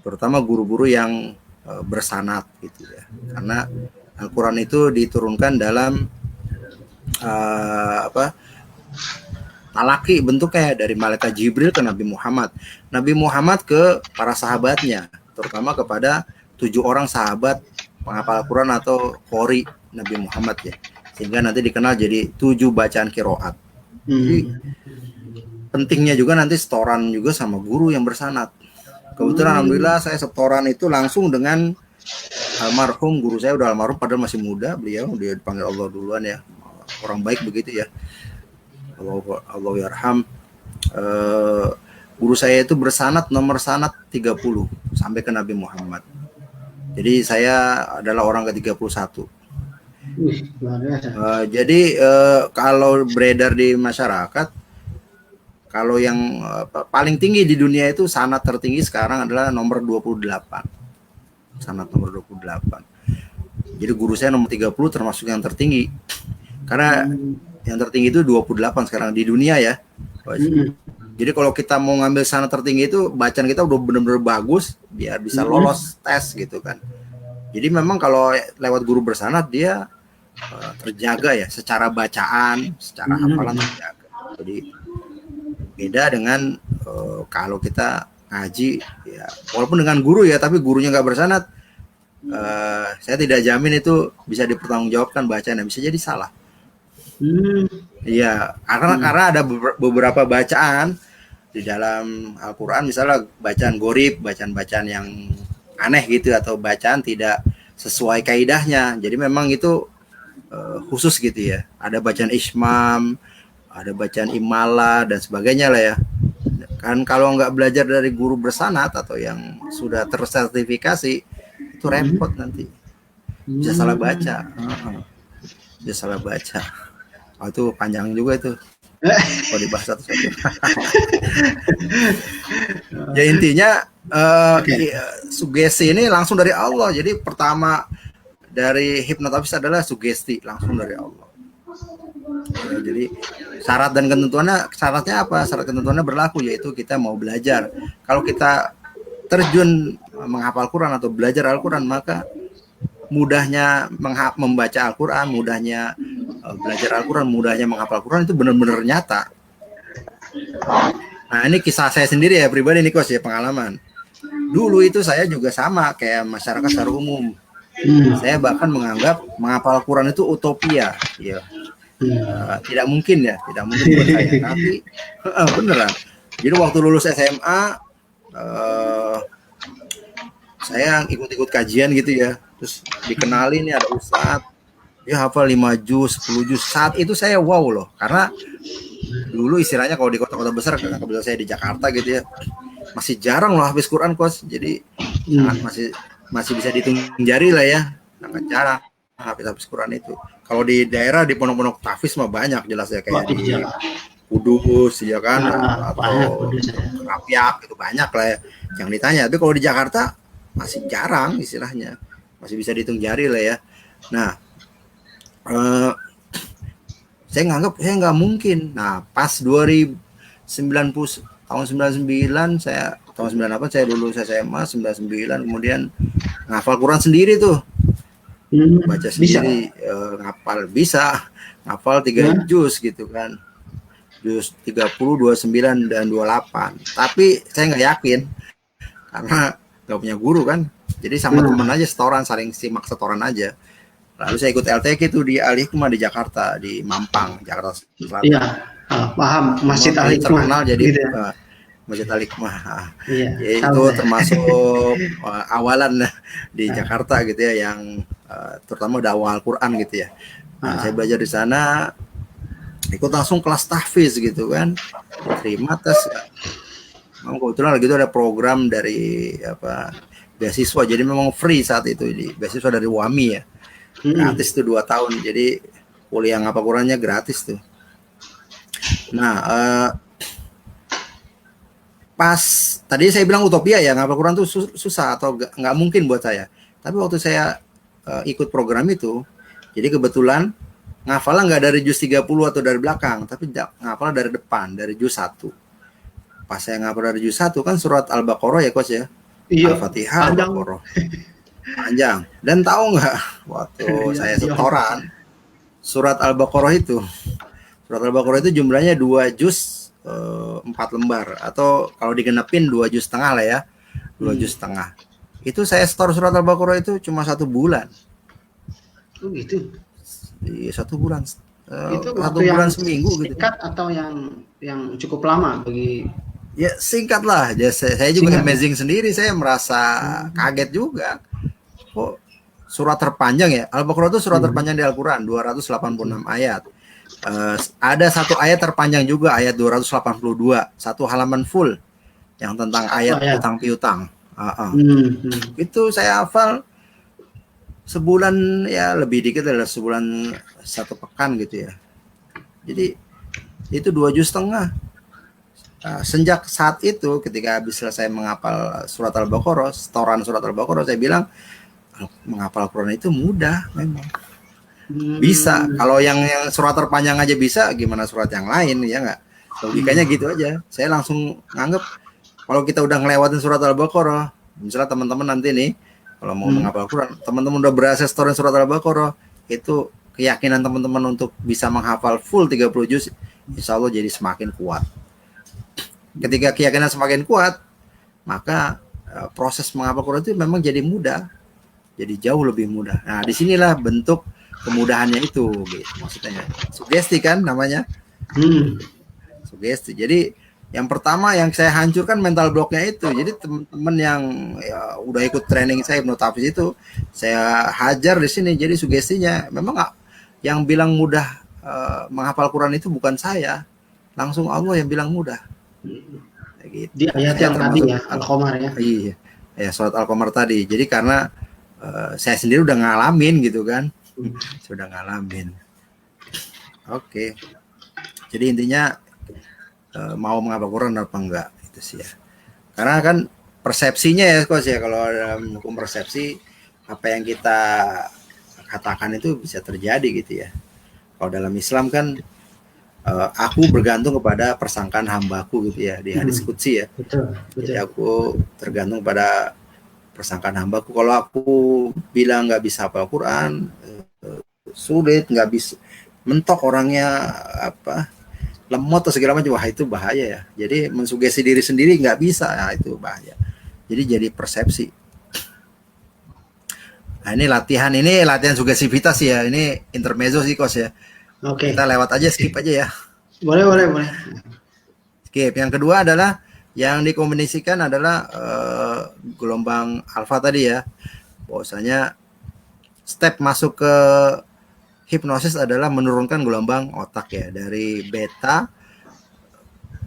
terutama guru-guru yang bersanad gitu ya, karena Al-Quran itu diturunkan dalam talaki bentuknya dari malaikat Jibril ke Nabi Muhammad ke para sahabatnya, terutama kepada 7 orang sahabat penghafal Al-Quran atau qori Nabi Muhammad ya, sehingga nanti dikenal jadi 7 bacaan qiraat. Jadi pentingnya juga nanti setoran juga sama guru yang bersanad. Kebetulan alhamdulillah saya setoran itu langsung dengan almarhum guru saya, udah almarhum padahal masih muda beliau, dia dipanggil Allah duluan ya, orang baik begitu ya, Allah yarham. Guru saya itu bersanad nomor sanad 30 sampai ke Nabi Muhammad. Jadi saya adalah orang ke-31. Jadi kalau beredar di masyarakat, kalau yang paling tinggi di dunia itu sanad tertinggi sekarang adalah nomor 28. Sanad nomor 28. Jadi guru saya nomor 30 termasuk yang tertinggi. Karena yang tertinggi itu 28 sekarang di dunia ya. Jadi kalau kita mau ngambil sanad tertinggi itu bacaan kita udah benar-benar bagus biar bisa lolos tes gitu kan. Jadi memang kalau lewat guru bersanad dia terjaga ya secara bacaan, secara hafalan terjaga. Jadi beda dengan kalau kita ngaji ya, walaupun dengan guru ya, tapi gurunya nggak bersanad, saya tidak jamin itu bisa dipertanggungjawabkan bacaan, bisa jadi salah. Iya, karena ada beberapa bacaan di dalam Al-Quran, misalnya bacaan gorib, bacaan-bacaan yang aneh gitu, atau bacaan tidak sesuai kaidahnya. Jadi memang itu khusus gitu ya. Ada bacaan ismam, ada bacaan imala dan sebagainya lah ya. Kan kalau nggak belajar dari guru bersanad atau yang sudah tersertifikasi, itu repot nanti. Bisa salah baca. Bisa salah baca. Oh, itu panjang juga itu. Kalau dibahas satu-satu. Ya intinya sugesti ini langsung dari Allah. Jadi pertama dari hipnotis adalah sugesti langsung dari Allah. Ya, jadi syarat dan ketentuannya, syaratnya apa? Syarat ketentuannya berlaku, yaitu kita mau belajar. Kalau kita terjun menghafal Quran atau belajar Al-Quran, maka mudahnya membaca Al-Quran, mudahnya belajar Al-Quran, mudahnya menghafal Al-Quran itu benar-benar nyata. Nah ini kisah saya sendiri ya, pribadi nih Coach ya, pengalaman. Dulu itu saya juga sama kayak masyarakat secara umum. Saya bahkan menganggap menghafal Al-Quran itu utopia, ya. Tidak mungkin ya, tidak mungkin buat saya. Tapi beneran. Jadi waktu lulus SMA, saya ikut-ikut kajian gitu ya. Terus dikenalin nih ada ustadz, dia hafal 5 juz, 10 juz. Saat itu saya wow loh, karena dulu istilahnya kalau di kota-kota besar, kebetulan saya di Jakarta gitu ya, masih jarang loh habis Quran, Kos. Jadi sangat masih bisa dihitung jari lah ya, sangat jarang habis Quran itu. Kalau di daerah di pondok-pondok tahfiz mah banyak jelas ya, kayak di Kudus ya kan, atau Rapiak itu banyak lah ya yang ditanya. Tapi kalau di Jakarta masih jarang istilahnya, masih bisa dihitung jari lah ya. Nah, saya nganggap saya nggak mungkin. Nah, pas 2090 tahun 99 saya tahun 98 saya lulus SMA, 99 kemudian ngafal Quran sendiri tuh. Baca sendiri, ngafal 3 juz gitu kan. Juz 30, 29 dan 28. Tapi saya nggak yakin karena nggak punya guru kan. Jadi sama teman aja setoran, saling simak setoran aja. Lalu saya ikut LTK itu di Al Hikmah di Jakarta, di Mampang, Jakarta Selatan. Iya, paham. Masjid Al Hikmah. Terkenal jadi gitu ya? Masjid Al Hikmah. Iya, ya, itu termasuk awalan di Jakarta gitu ya, yang terutama dakwah Al-Quran gitu ya. Nah, saya belajar di sana, ikut langsung kelas tahfiz gitu kan, terima tes. Memang kebetulan lagi itu ada program dari beasiswa, jadi memang free saat itu, di beasiswa dari WAMI ya. Gratis tuh 2 tahun, jadi kuliah ngapal Qurannya gratis tuh. Nah, pas tadi saya bilang utopia ya, ngapal Quran tuh susah atau nggak mungkin buat saya. Tapi waktu saya ikut program itu, jadi kebetulan ngafalnya nggak dari juz 30 atau dari belakang, tapi ngafalnya dari depan, dari juz 1. Pas saya ngafal dari juz 1 kan surat Al-Baqarah ya, Coach ya. Iya, Al-Fatihah, Al-Baqarah. Panjang. Dan tahu nggak, waktu saya setoran surat Al-Baqarah itu jumlahnya 2 juz 4 lembar, atau kalau digenepin 2 juz setengah lah ya, 2 juz setengah. Itu saya setor surat Al-Baqarah itu cuma 1 bulan. Oh gitu. Di 1 bulan. Itu 1 bulan seminggu gitu. Singkat atau yang cukup lama bagi? Ya singkat lah. Saya juga amazing sendiri. Saya merasa kaget juga. Kok surat terpanjang ya? Al-Baqarah itu surat terpanjang di Al-Quran, 286 ayat. Ada satu ayat terpanjang juga, ayat 282, satu halaman full yang tentang ayat utang piutang. Itu saya hafal sebulan ya, lebih dikit adalah sebulan 1 pekan gitu ya. Jadi itu 2 juz setengah. Sejak saat itu, ketika habis selesai menghafal surat Al-Baqarah, setoran surat Al-Baqarah, saya bilang menghafal Quran itu mudah memang. Bisa. Kalau yang surat terpanjang aja bisa, gimana surat yang lain ya nggak? Logikanya gitu aja. Saya langsung nganggep kalau kita udah ngelewatin surat Al-Baqarah, misalnya teman-teman nanti nih kalau mau menghafal Quran, teman-teman udah berhasil setoran surat Al-Baqarah, itu keyakinan teman-teman untuk bisa menghafal full 30 juz, insya Allah jadi semakin kuat. Ketika keyakinan semakin kuat, maka proses menghafal Quran itu memang jadi mudah, jadi jauh lebih mudah. Nah, disinilah bentuk kemudahannya itu, gitu. Maksudnya sugesti kan namanya. Sugesti. Jadi yang pertama yang saya hancurkan mental blocknya itu. Jadi teman-teman yang ya, udah ikut training saya hipnotis itu, saya hajar di sini. Jadi sugestinya memang yang bilang mudah menghafal Quran itu bukan saya, langsung Allah yang bilang mudah. Gitu. Di ayat yang tadi ya, Al-Qamar ya. Iya, ya surat Al-Qamar tadi. Jadi karena saya sendiri udah ngalamin gitu kan, sudah ngalamin. Oke. Jadi intinya mau menghafal Quran apa enggak itu sih ya. Karena kan persepsinya ya, Coach ya, kalau dalam hukum persepsi apa yang kita katakan itu bisa terjadi gitu ya. Kalau dalam Islam kan aku bergantung kepada persangkaan hambaku gitu ya, di hadis qudsi ya. Betul. Jadi aku tergantung pada persangkaan hambaku. Kalau aku bilang nggak bisa hafal Quran, sulit, nggak bisa, mentok orangnya, lemot atau segala macam, wah itu bahaya ya. Jadi mensugesti diri sendiri nggak bisa, nah, itu bahaya. Jadi persepsi. Nah ini latihan sugestivitas ya, ini intermezzo sih, Coach ya. Oke. Kita lewat aja, skip aja ya. Boleh. Skip. Yang kedua adalah yang dikombinasikan adalah gelombang alfa tadi ya. Bahwasanya step masuk ke hipnosis adalah menurunkan gelombang otak ya dari beta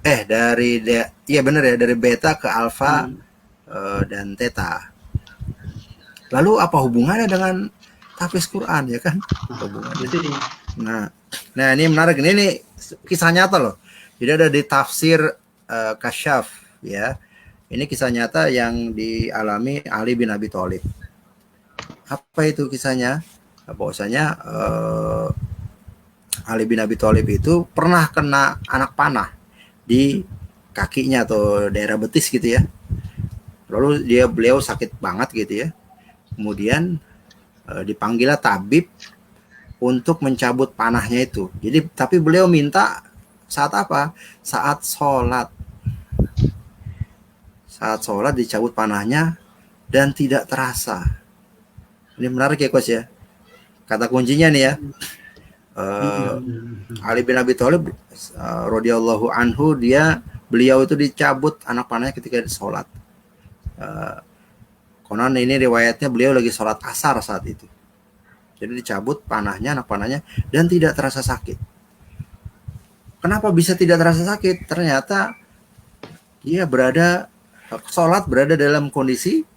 iya benar ya, dari beta ke alfa dan theta. Lalu apa hubungannya dengan tahfiz Quran ya kan? Hubungannya. Itu dia. Nah ini menarik, ini kisah nyata loh. Jadi ada di tafsir Kasyaf ya. Ini kisah nyata yang dialami Ali bin Abi Thalib. Apa itu kisahnya? Bahwasanya Ali bin Abi Thalib itu pernah kena anak panah di kakinya atau daerah betis gitu ya. Lalu beliau sakit banget gitu ya. Kemudian dipanggillah tabib untuk mencabut panahnya itu. Jadi tapi beliau minta saat apa? Saat sholat. Saat sholat dicabut panahnya dan tidak terasa. Ini menarik ya Coach ya. Kata kuncinya nih ya. Ali bin Abi Thalib radhiyallahu anhu, beliau itu dicabut anak panahnya ketika sholat. Konon ini riwayatnya beliau lagi sholat asar saat itu. Jadi dicabut anak panahnya dan tidak terasa sakit. Kenapa bisa tidak terasa sakit? Ternyata dia sholat berada dalam kondisi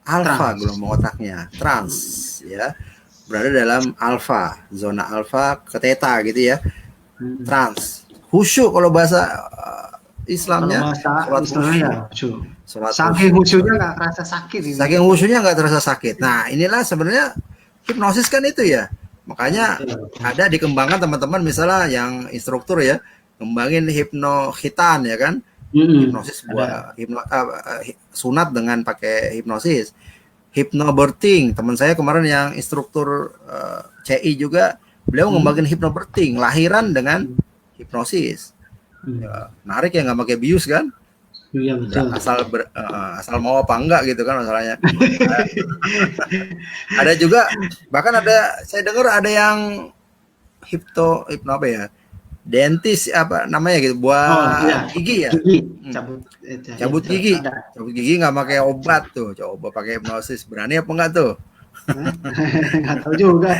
alfa, gelombang otaknya trans ya, berada dalam alfa, zona alfa ke theta gitu ya, trans, khusyuk kalau bahasa Islamnya. Saking khusyuknya nggak terasa sakit. Saking khusyuknya nggak terasa sakit. Nah inilah sebenarnya hipnosis kan itu ya. Makanya ada dikembangkan teman-teman misalnya yang instruktur ya, kembangin hipnokhitan ya kan. Hipnosis buat sunat dengan pakai hipnosis. Hypnobirthing, teman saya kemarin yang instruktur CI juga, beliau ngembangin hypnobirthing, lahiran dengan hipnosis. Menarik ya, nggak pakai bius kan? Iya betul. Asal mau apa enggak gitu kan masalahnya. Ada juga, bahkan saya dengar ada yang hipno apa ya? Dentis apa namanya gitu, buat gigi ya, cabut gigi nggak pakai obat tuh, coba pakai hipnosis, berani apa enggak tuh? Nggak tahu juga.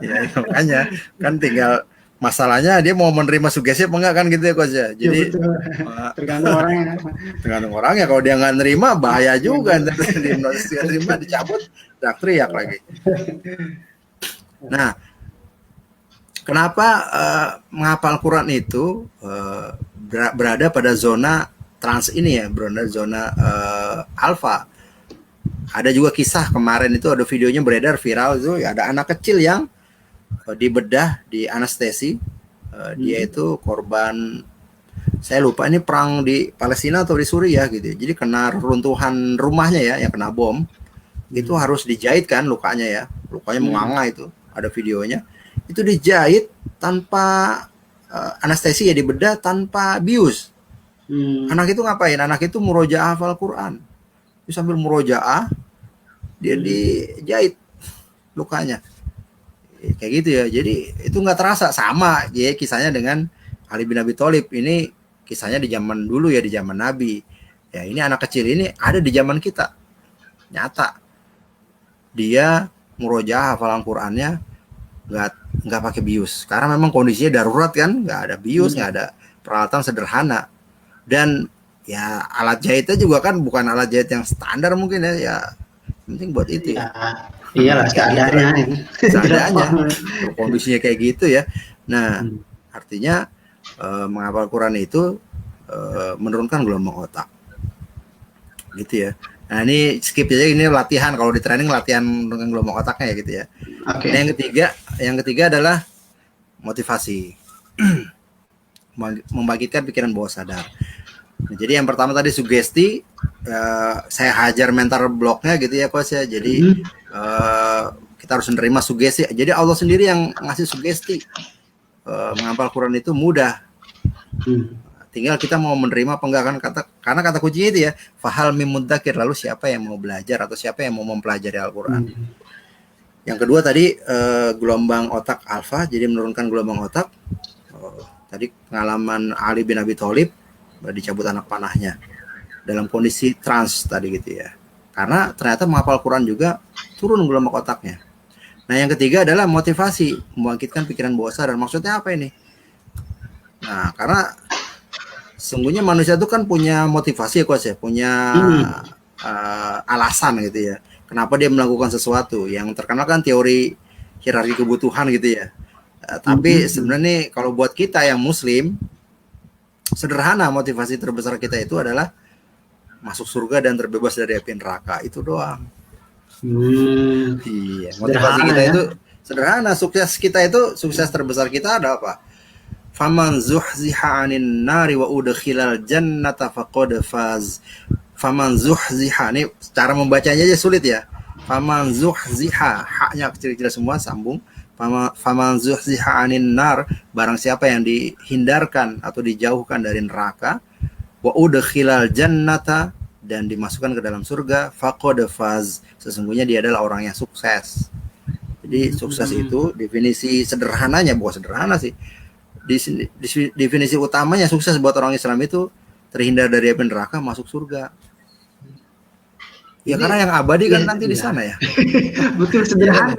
Ya makanya kan tinggal masalahnya dia mau menerima sugesti apa enggak kan gitu ya Coach ya. Jadi ya, tergantung orangnya, kalau dia nggak nerima bahaya juga, di hipnosis dia terima dicabut teriak lagi. Nah, kenapa menghafal Quran itu berada pada zona trans ini ya, berada zona alfa. Ada juga kisah kemarin itu, ada videonya beredar viral itu, ada anak kecil yang dibedah di anestesi. Dia itu korban, saya lupa ini perang di Palestina atau di Suriah gitu. Jadi kena runtuhan rumahnya ya, yang kena bom. Itu harus dijahit kan lukanya ya. Lukanya menganga itu, ada videonya. Itu dijahit tanpa anestesi ya, dibedah tanpa bius. Anak itu ngapain? Anak itu murojaah hafal Quran. Dia sambil murojaah, dia dijahit lukanya. Kayak gitu ya. Jadi itu nggak terasa. Sama ya kisahnya dengan Ali bin Abi Thalib. Ini kisahnya di zaman dulu ya, di zaman Nabi. Ya ini anak kecil ini ada di zaman kita. Nyata. Dia murojaah hafalan Qurannya nggak pakai bius, karena memang kondisinya darurat kan, nggak ada bius, nggak ada peralatan sederhana, dan ya alat jahitnya juga kan bukan alat jahit yang standar mungkin ya penting buat itu ya. Iyalah seadanya. Kondisinya kayak gitu ya. Nah artinya menghafal Quran itu menurunkan gelombang otak gitu ya. Nah ini skip aja, ini latihan, kalau di training latihan dengan gelombang otaknya ya gitu ya. Okay. Nah, yang ketiga adalah motivasi. Membangkitkan pikiran bawah sadar. Nah, jadi yang pertama tadi sugesti, saya hajar mental blocknya gitu ya Coach ya. Jadi kita harus menerima sugesti. Jadi Allah sendiri yang ngasih sugesti. Menghafal Quran itu mudah. Tinggal kita mau menerima apa enggak kan, karena kata kuncinya itu ya, fahal mim mudzakir, lalu siapa yang mau belajar atau siapa yang mau mempelajari Al-Quran. Yang kedua tadi gelombang otak alfa, jadi menurunkan gelombang otak. Tadi pengalaman Ali bin Abi Thalib dicabut anak panahnya dalam kondisi trans tadi gitu ya. Karena ternyata menghafal Quran juga turun gelombang otaknya. Nah, yang ketiga adalah motivasi, membangkitkan pikiran bawah sadar. Maksudnya apa ini? Nah, karena sesungguhnya manusia itu kan punya motivasi ya, Coach ya, punya alasan gitu ya. Kenapa dia melakukan sesuatu? Yang terkenal kan teori hierarki kebutuhan gitu ya. Tapi sebenarnya nih, kalau buat kita yang muslim, sederhana, motivasi terbesar kita itu adalah masuk surga dan terbebas dari api neraka. Itu doang. Iya, motivasi kita ya? Itu sederhana. Sukses kita itu, sukses terbesar kita ada apa? Faman zuhziha 'anin nari wa udkhilal jannata faqad faz. Faman zuhziha, ini cara membacanya aja sulit ya. Faman zuhziha, haknya kecil-kecil semua sambung. Faman zuhziha 'anin nar, barang siapa yang dihindarkan atau dijauhkan dari neraka, wa udkhilal jannata, dan dimasukkan ke dalam surga, faqad faz, sesungguhnya dia adalah orang yang sukses. Jadi sukses itu definisi sederhananya, bukan sederhana sih. Definisi utamanya sukses buat orang Islam itu terhindar dari api neraka, masuk surga. Ya ini, karena yang abadi kan nanti di sana ya. Betul, sederhana.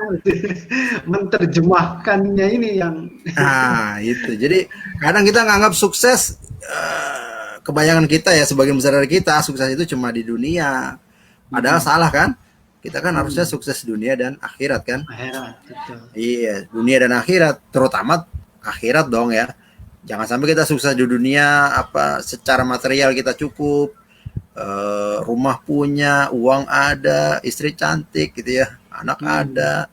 Menerjemahkannya ini yang itu. Jadi kadang kita nganggap sukses, kebayangan kita ya, sebagian besar dari kita sukses itu cuma di dunia. Padahal salah kan? Kita kan harusnya sukses dunia dan akhirat kan? Akhirat, betul. Iya, dunia dan akhirat, terutama akhirat dong ya. Jangan sampai kita sukses di dunia secara material kita cukup, rumah punya, uang ada, istri cantik gitu ya, anak ada,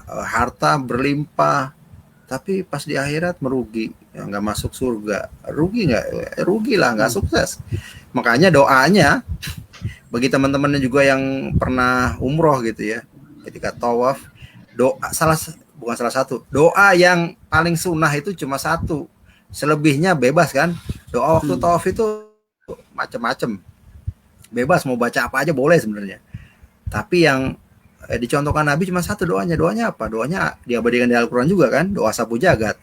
harta berlimpah, tapi pas di akhirat merugi, ya, nggak masuk surga. Rugi nggak? Rugi lah, nggak sukses. Makanya doanya bagi teman-teman juga yang pernah umroh gitu ya, ketika tawaf, bukan salah satu, doa yang paling sunnah itu cuma satu, selebihnya bebas kan. Doa waktu tawaf itu macam-macam, bebas, mau baca apa aja boleh sebenarnya. Tapi yang dicontohkan Nabi cuma satu doanya. Doanya apa? Doanya diabadikan di Al-Quran juga kan, doa sapu jagat.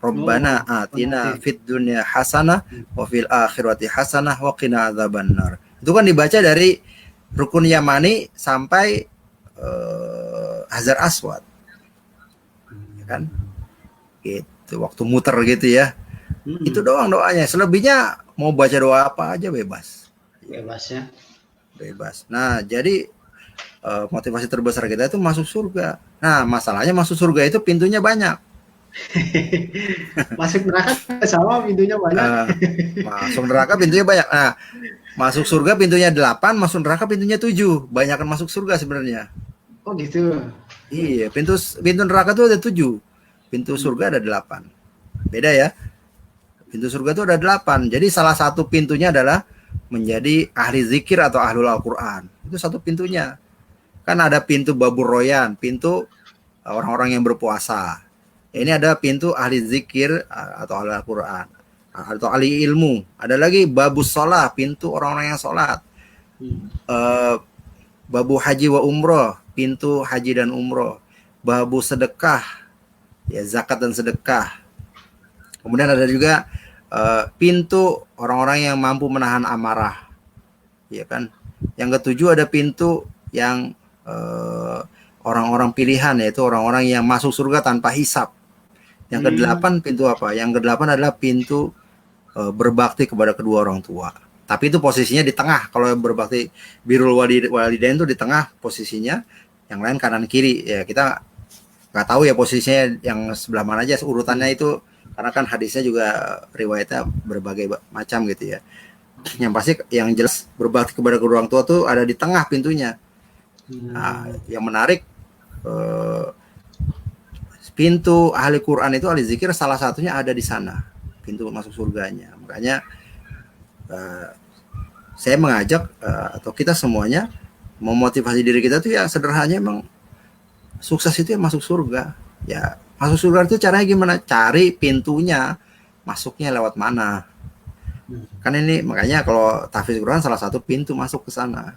Rabbana atina fid dunya hasanah wa fil akhirati hasanah wa qina adzabannar. Itu kan dibaca dari Rukun Yamani sampai Hajar Aswad. Kan gitu, waktu muter gitu ya. Itu doang doanya, selebihnya mau baca doa apa aja bebas ya, bebas. Nah, jadi motivasi terbesar kita itu masuk surga. Nah, masalahnya masuk surga itu pintunya banyak. Masuk neraka sama pintunya banyak. Masuk neraka pintunya banyak. Nah, masuk surga pintunya 8, masuk neraka pintunya 7. Banyakan masuk surga sebenarnya. Oh gitu. Iya, pintu neraka tuh ada 7. Pintu surga ada 8. Beda ya. Pintu surga itu ada 8. Jadi salah satu pintunya adalah menjadi ahli zikir atau ahlul Al-Quran. Itu satu pintunya. Kan ada pintu babur royan, pintu orang-orang yang berpuasa. Ini ada pintu ahli zikir atau ahli Al-Quran, atau ahli ilmu. Ada lagi babus sholat, pintu orang-orang yang sholat. Babu haji wa umroh, pintu haji dan umroh. Babu sedekah, ya zakat dan sedekah. Kemudian ada juga pintu orang-orang yang mampu menahan amarah, ya kan. Yang ketujuh ada pintu yang orang-orang pilihan, yaitu orang-orang yang masuk surga tanpa hisab. Yang kedelapan pintu apa? Yang kedelapan adalah pintu berbakti kepada kedua orang tua. Tapi itu posisinya di tengah. Kalau berbakti birrul walidain itu di tengah posisinya, yang lain kanan kiri. Ya kita nggak tahu ya posisinya yang sebelah mana aja urutannya itu, karena kan hadisnya juga riwayatnya berbagai macam gitu ya. Yang pasti yang jelas berbakti kepada kedua orang tua tuh ada di tengah pintunya. Nah, yang menarik pintu ahli Quran itu, ahli zikir, salah satunya ada di sana, pintu masuk surganya. Makanya saya mengajak atau kita semuanya memotivasi diri kita tuh ya sederhananya, emang sukses itu ya masuk surga. Ya masuk surga itu caranya gimana? Cari pintunya, masuknya lewat mana? Kan ini makanya kalau tahfiz Quran salah satu pintu masuk ke sana.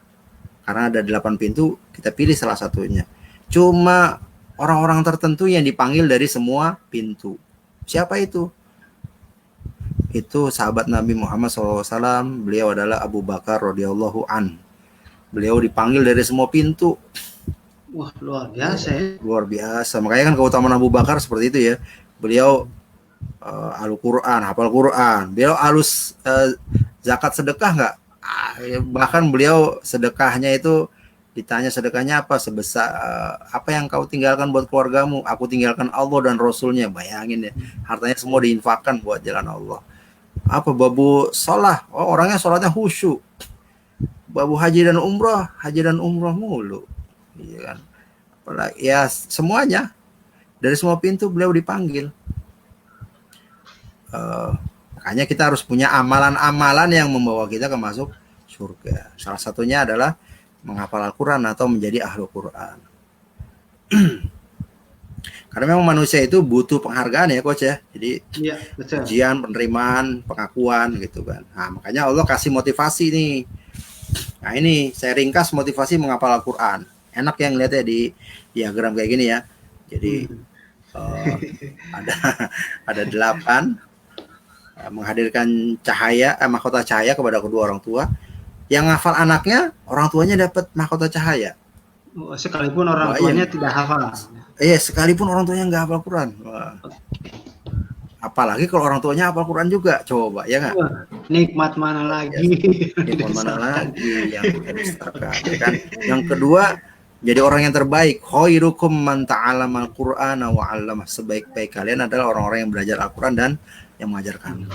Karena ada 8 pintu, kita pilih salah satunya. Cuma orang-orang tertentu yang dipanggil dari semua pintu. Siapa itu? Itu sahabat Nabi Muhammad SAW. Beliau adalah Abu Bakar radhiyallahu an. Beliau dipanggil dari semua pintu. Wah, luar biasa ya. Luar biasa. Makanya kan keutamaan Abu Bakar seperti itu ya. Beliau Al-Quran, hafal Quran. Beliau alus zakat sedekah nggak? Bahkan beliau sedekahnya itu ditanya sedekahnya apa, sebesar apa yang kau tinggalkan buat keluargamu? Aku tinggalkan Allah dan Rasulnya. Bayangin ya, hartanya semua diinfakkan buat jalan Allah. Apa babu sholat? Oh, orangnya sholatnya khusyuk. Babu haji dan umroh mulu, iya kan? Apalagi ya semuanya dari semua pintu beliau dipanggil. Makanya kita harus punya amalan-amalan yang membawa kita ke masuk surga. Salah satunya adalah menghafal Al-Quran atau menjadi ahlu Quran. Karena memang manusia itu butuh penghargaan ya coach ya. Jadi Iya, betul. ujian, penerimaan, pengakuan gitu kan. Nah, makanya Allah kasih motivasi nih. Nah ini saya ringkas motivasi menghafal Al-Quran. Enak yang lihat ya di diagram kayak gini ya. Jadi ada 8 menghadirkan cahaya, mahkota cahaya kepada kedua orang tua. Yang ngafal anaknya, orang tuanya dapat mahkota cahaya. Sekalipun orang tuanya tidak hafal. Sekalipun orang tuanya nggak hafal Quran. Wah. Apalagi kalau orang tuanya hafal Quran juga, coba ya nggak? Nikmat mana lagi? Nikmat mana lagi yang kita dustakan? Kan? Yang kedua, jadi orang yang terbaik. Khairukum man ta'allamal Qur'ana wa 'allamah. Sebaik-baik kalian adalah orang-orang yang belajar Al-Quran dan yang mengajarkan.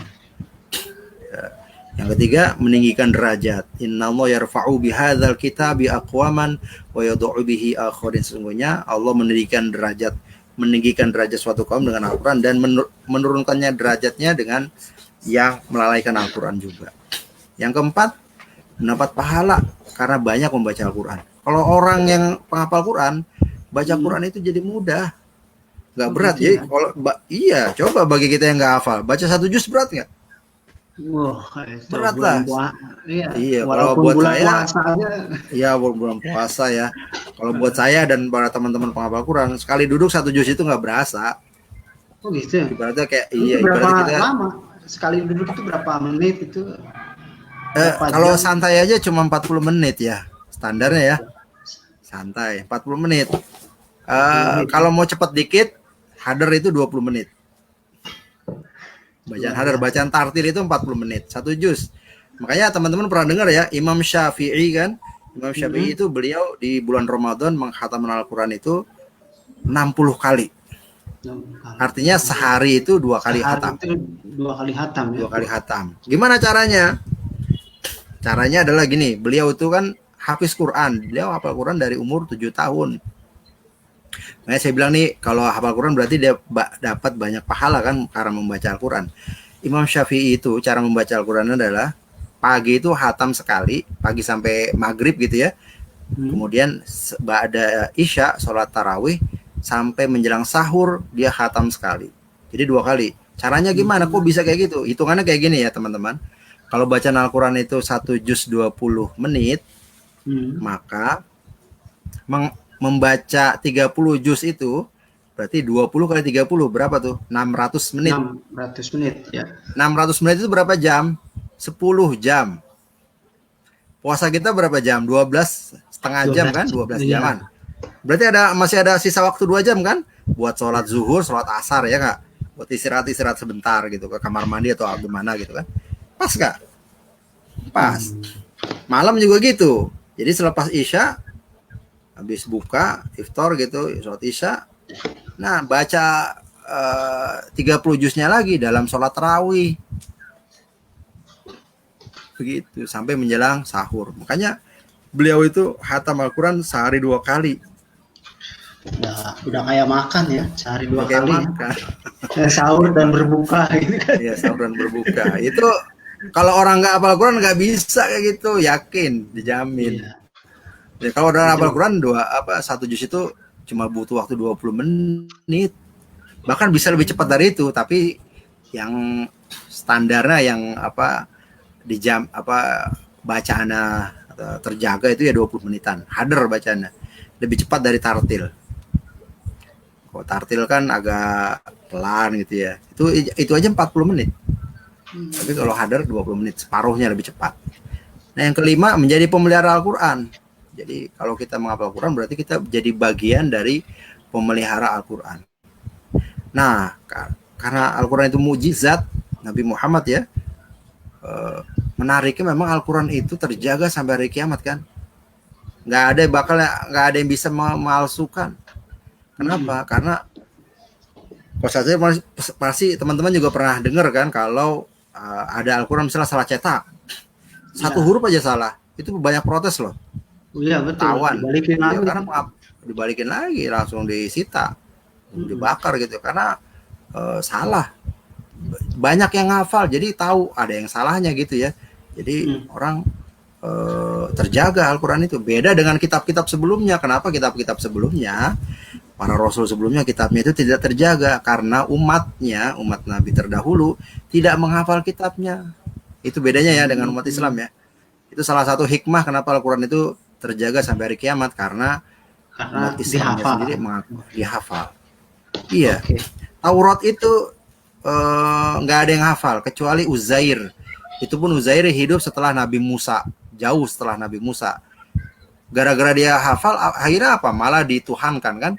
Yang ketiga, meninggikan derajat. Innallaha yarfa'u bihadzal kitabi aqwaman wa yad'u bihi akharin. Sesungguhnya Allah meninggikan derajat suatu kaum dengan Al-Quran dan menurunkannya derajatnya dengan yang melalaikan Al-Quran juga. Yang keempat, mendapat pahala karena banyak membaca Al-Quran. Kalau orang yang penghafal Quran, baca Quran itu jadi mudah, nggak berat. Jadi kalau coba bagi kita yang nggak hafal, baca 1 juz berat nggak? Wah, berat lah. Iya, kalau buat saya, bulan puasa ya. Kalau buat saya dan para teman-teman penghafal Quran, sekali duduk 1 juz itu nggak berasa. Oh gitu. Ibaratnya kayak berapa kita, lama? Sekali duduk itu berapa menit itu? Kalau santai aja cuma 40 menit ya, standarnya ya. Santai 40 menit. Kalau mau cepat dikit, hadar itu 20 menit. Bacaan tartil itu 40 menit, 1 juz. Makanya teman-teman pernah dengar ya, Imam Syafi'i kan? Imam Syafi'i itu beliau di bulan Ramadan menghatamkan Al-Quran itu 60 kali. Artinya sehari itu 2 kali hatam. 2 kali hatam ya. 2 kali hatam. Gimana caranya? Caranya adalah gini, beliau itu kan hafiz Quran. Beliau hafal Quran dari umur 7 tahun. Nah, saya bilang nih, kalau hafal Quran berarti dia dapat banyak pahala kan karena membaca Al-Quran. Imam Syafi'i itu cara membaca Al-Quran adalah pagi itu hatam sekali, pagi sampai maghrib gitu ya. Kemudian ada isya, sholat tarawih, sampai menjelang sahur dia hatam sekali. Jadi 2 kali. Caranya gimana? Kok bisa kayak gitu? Hitungannya kayak gini ya teman-teman. Kalau bacaan Al-Quran itu 1 juz 20 menit, maka membaca 30 juz itu berarti 20 kali 30 berapa tuh? 600 menit. 600 menit ya. 600 menit itu berapa jam? 10 jam. Puasa kita berapa jam? 12,5 jam kan? 12 jaman. Berarti masih ada sisa waktu 2 jam kan? Buat sholat zuhur, sholat asar ya nggak? Buat istirahat sebentar gitu, ke kamar mandi atau gimana gitu kan? Pas nggak? Pas. Malam juga gitu. Jadi selepas isya, habis buka, iftar gitu, sholat isya. Nah, baca 30 juznya lagi dalam sholat tarawih. Begitu, sampai menjelang sahur. Makanya beliau itu khatam Al-Quran sehari 2 kali. Udah kayak makan ya, sehari 2 kali. Sahur dan berbuka gitu kan. Iya, sahur dan berbuka. Itu kalau orang nggak hafal Quran nggak bisa kayak gitu, yakin, dijamin. Iya. Ya, kalau udah hafal Quran 1 juz itu cuma butuh waktu 20 menit. Bahkan bisa lebih cepat dari itu, tapi yang standarnya yang di jam bacaannya terjaga itu ya 20 menitan. Hadar bacanya. Lebih cepat dari tartil. Kalau tartil kan agak pelan gitu ya. Itu aja 40 menit. Tapi kalau hadar 20 menit, separuhnya lebih cepat. Nah, yang kelima, menjadi pemelihara Al-Qur'an. Jadi kalau kita menghafal Al-Qur'an berarti kita jadi bagian dari pemelihara Al-Qur'an. Nah, karena Al-Qur'an itu mukjizat Nabi Muhammad ya, menariknya memang Al-Quran itu terjaga sampai hari kiamat kan. Nggak ada yang bisa memalsukan. Kenapa? Karena saya pasti teman-teman juga pernah dengar kan kalau ada Al-Quran misalnya salah cetak, satu huruf aja salah, itu banyak protes loh. Iya betul. Tawan. Dibalikin Ya, lagi. karena dibalikin lagi, langsung disita, dibakar gitu karena salah. Banyak yang ngafal, jadi tahu ada yang salahnya gitu ya. Jadi orang terjaga Al-Quran itu. Beda dengan kitab-kitab sebelumnya. Kenapa kitab-kitab sebelumnya, para rasul sebelumnya kitabnya itu tidak terjaga karena umat Nabi terdahulu tidak menghafal kitabnya. Itu bedanya ya dengan umat Islam ya. Itu salah satu hikmah kenapa Al-Quran itu terjaga sampai hari kiamat, karena umat Islamnya sendiri dihafal. Iya. Okay. Taurat itu nggak ada yang hafal kecuali Uzair. Itu pun Uzair hidup setelah Nabi Musa, jauh setelah Nabi Musa. Gara-gara dia hafal, akhirnya apa? Malah dituhankan kan?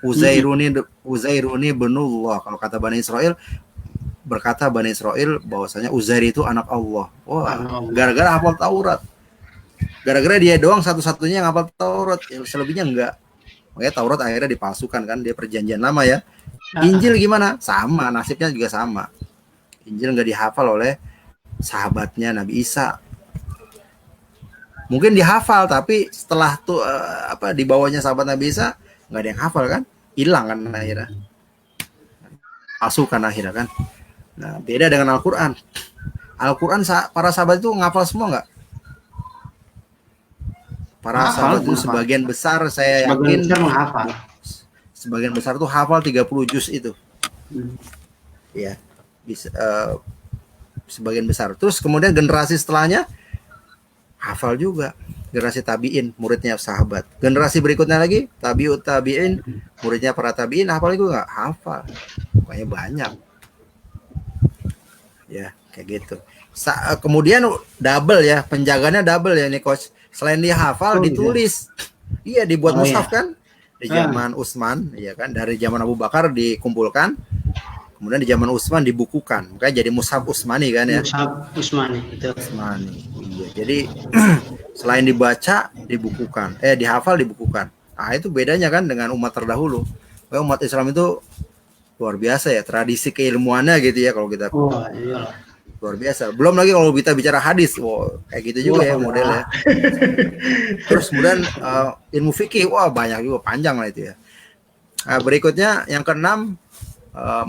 Uzairuni benullah. Kalau kata Bani Israel, berkata Bani Israel bahwasanya Uzair itu anak Allah. Wah, gara-gara hafal Taurat. Gara-gara dia doang satu-satunya yang hafal Taurat, selebihnya enggak. Makanya Taurat akhirnya dipalsukan kan, dia perjanjian lama ya. Injil gimana? Sama, nasibnya juga sama. Injil nggak dihafal oleh sahabatnya Nabi Isa. Mungkin dihafal, tapi setelah tuh di bawahnya sahabat Nabi Isa nggak ada yang hafal kan? Hilang kan akhirnya. Palsukan akhirnya kan. Nah, beda dengan Al-Quran. Al-Quran para sahabat itu ngafal semua nggak? Para sahabat itu sebagian besar saya yakin menghafal. Sebagian besar tuh hafal 30 juz itu. Ya, bisa sebagian besar. Terus kemudian generasi setelahnya hafal juga. Generasi tabi'in, muridnya sahabat. Generasi berikutnya lagi, tabi'ut tabi'in, muridnya para tabi'in, hafal juga nggak? Hafal. Pokoknya banyak. Ya, kayak gitu. Kemudian double ya, penjaganya double ya nih coach. Selain dia hafal, ditulis. Iya, dibuat mushaf kan? Di zaman Utsman, ya kan, dari zaman Abu Bakar dikumpulkan, kemudian di zaman Utsman dibukukan, makanya jadi mushaf Utsmani kan ya. Mushaf Utsmani, itu. Utsmani, iya. Jadi selain dibaca, dibukukan, dihafal, dibukukan. Nah itu bedanya kan dengan umat terdahulu. Umat Islam itu luar biasa ya, tradisi keilmuannya gitu ya kalau kita. Iyalah. Luar biasa. Belum lagi kalau kita bicara hadis, kayak gitu juga ya modelnya. Terus kemudian ilmu fikih, banyak juga, panjang lah itu ya. Nah, berikutnya yang keenam,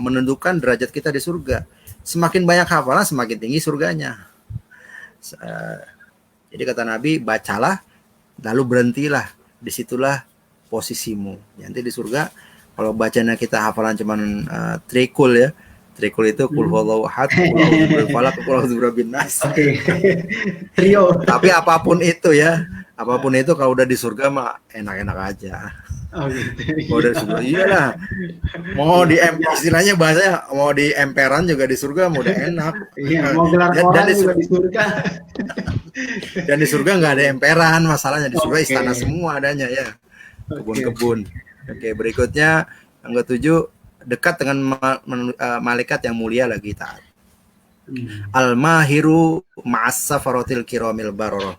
menentukan derajat kita di surga. Semakin banyak hafalan, semakin tinggi surganya. Jadi kata Nabi, bacalah, lalu berhentilah, disitulah posisimu. Nanti di surga, kalau bacanya kita hafalan cuman trikul ya. Trikul itu kul huwallahu ahad, kul a'udzu birabbil falaq, kul a'udzu birabbin nas. Oke. Trio. Tapi apapun itu ya, apapun itu kalau udah di surga mah enak-enak aja. Oh gitu. Kalau dari surga iyalah. Mau di istilahnya bahasanya mau di emperan juga di surga mau udah enak. Iya, mau gelar koran juga di surga. Dan di surga nggak ada emperan, masalahnya di surga istana semua adanya ya. Kebun-kebun. Oke, berikutnya yang ketujuh, dekat dengan malaikat yang mulia lagi taat. Al-mahiru ma'as safaratil kiramil bararah.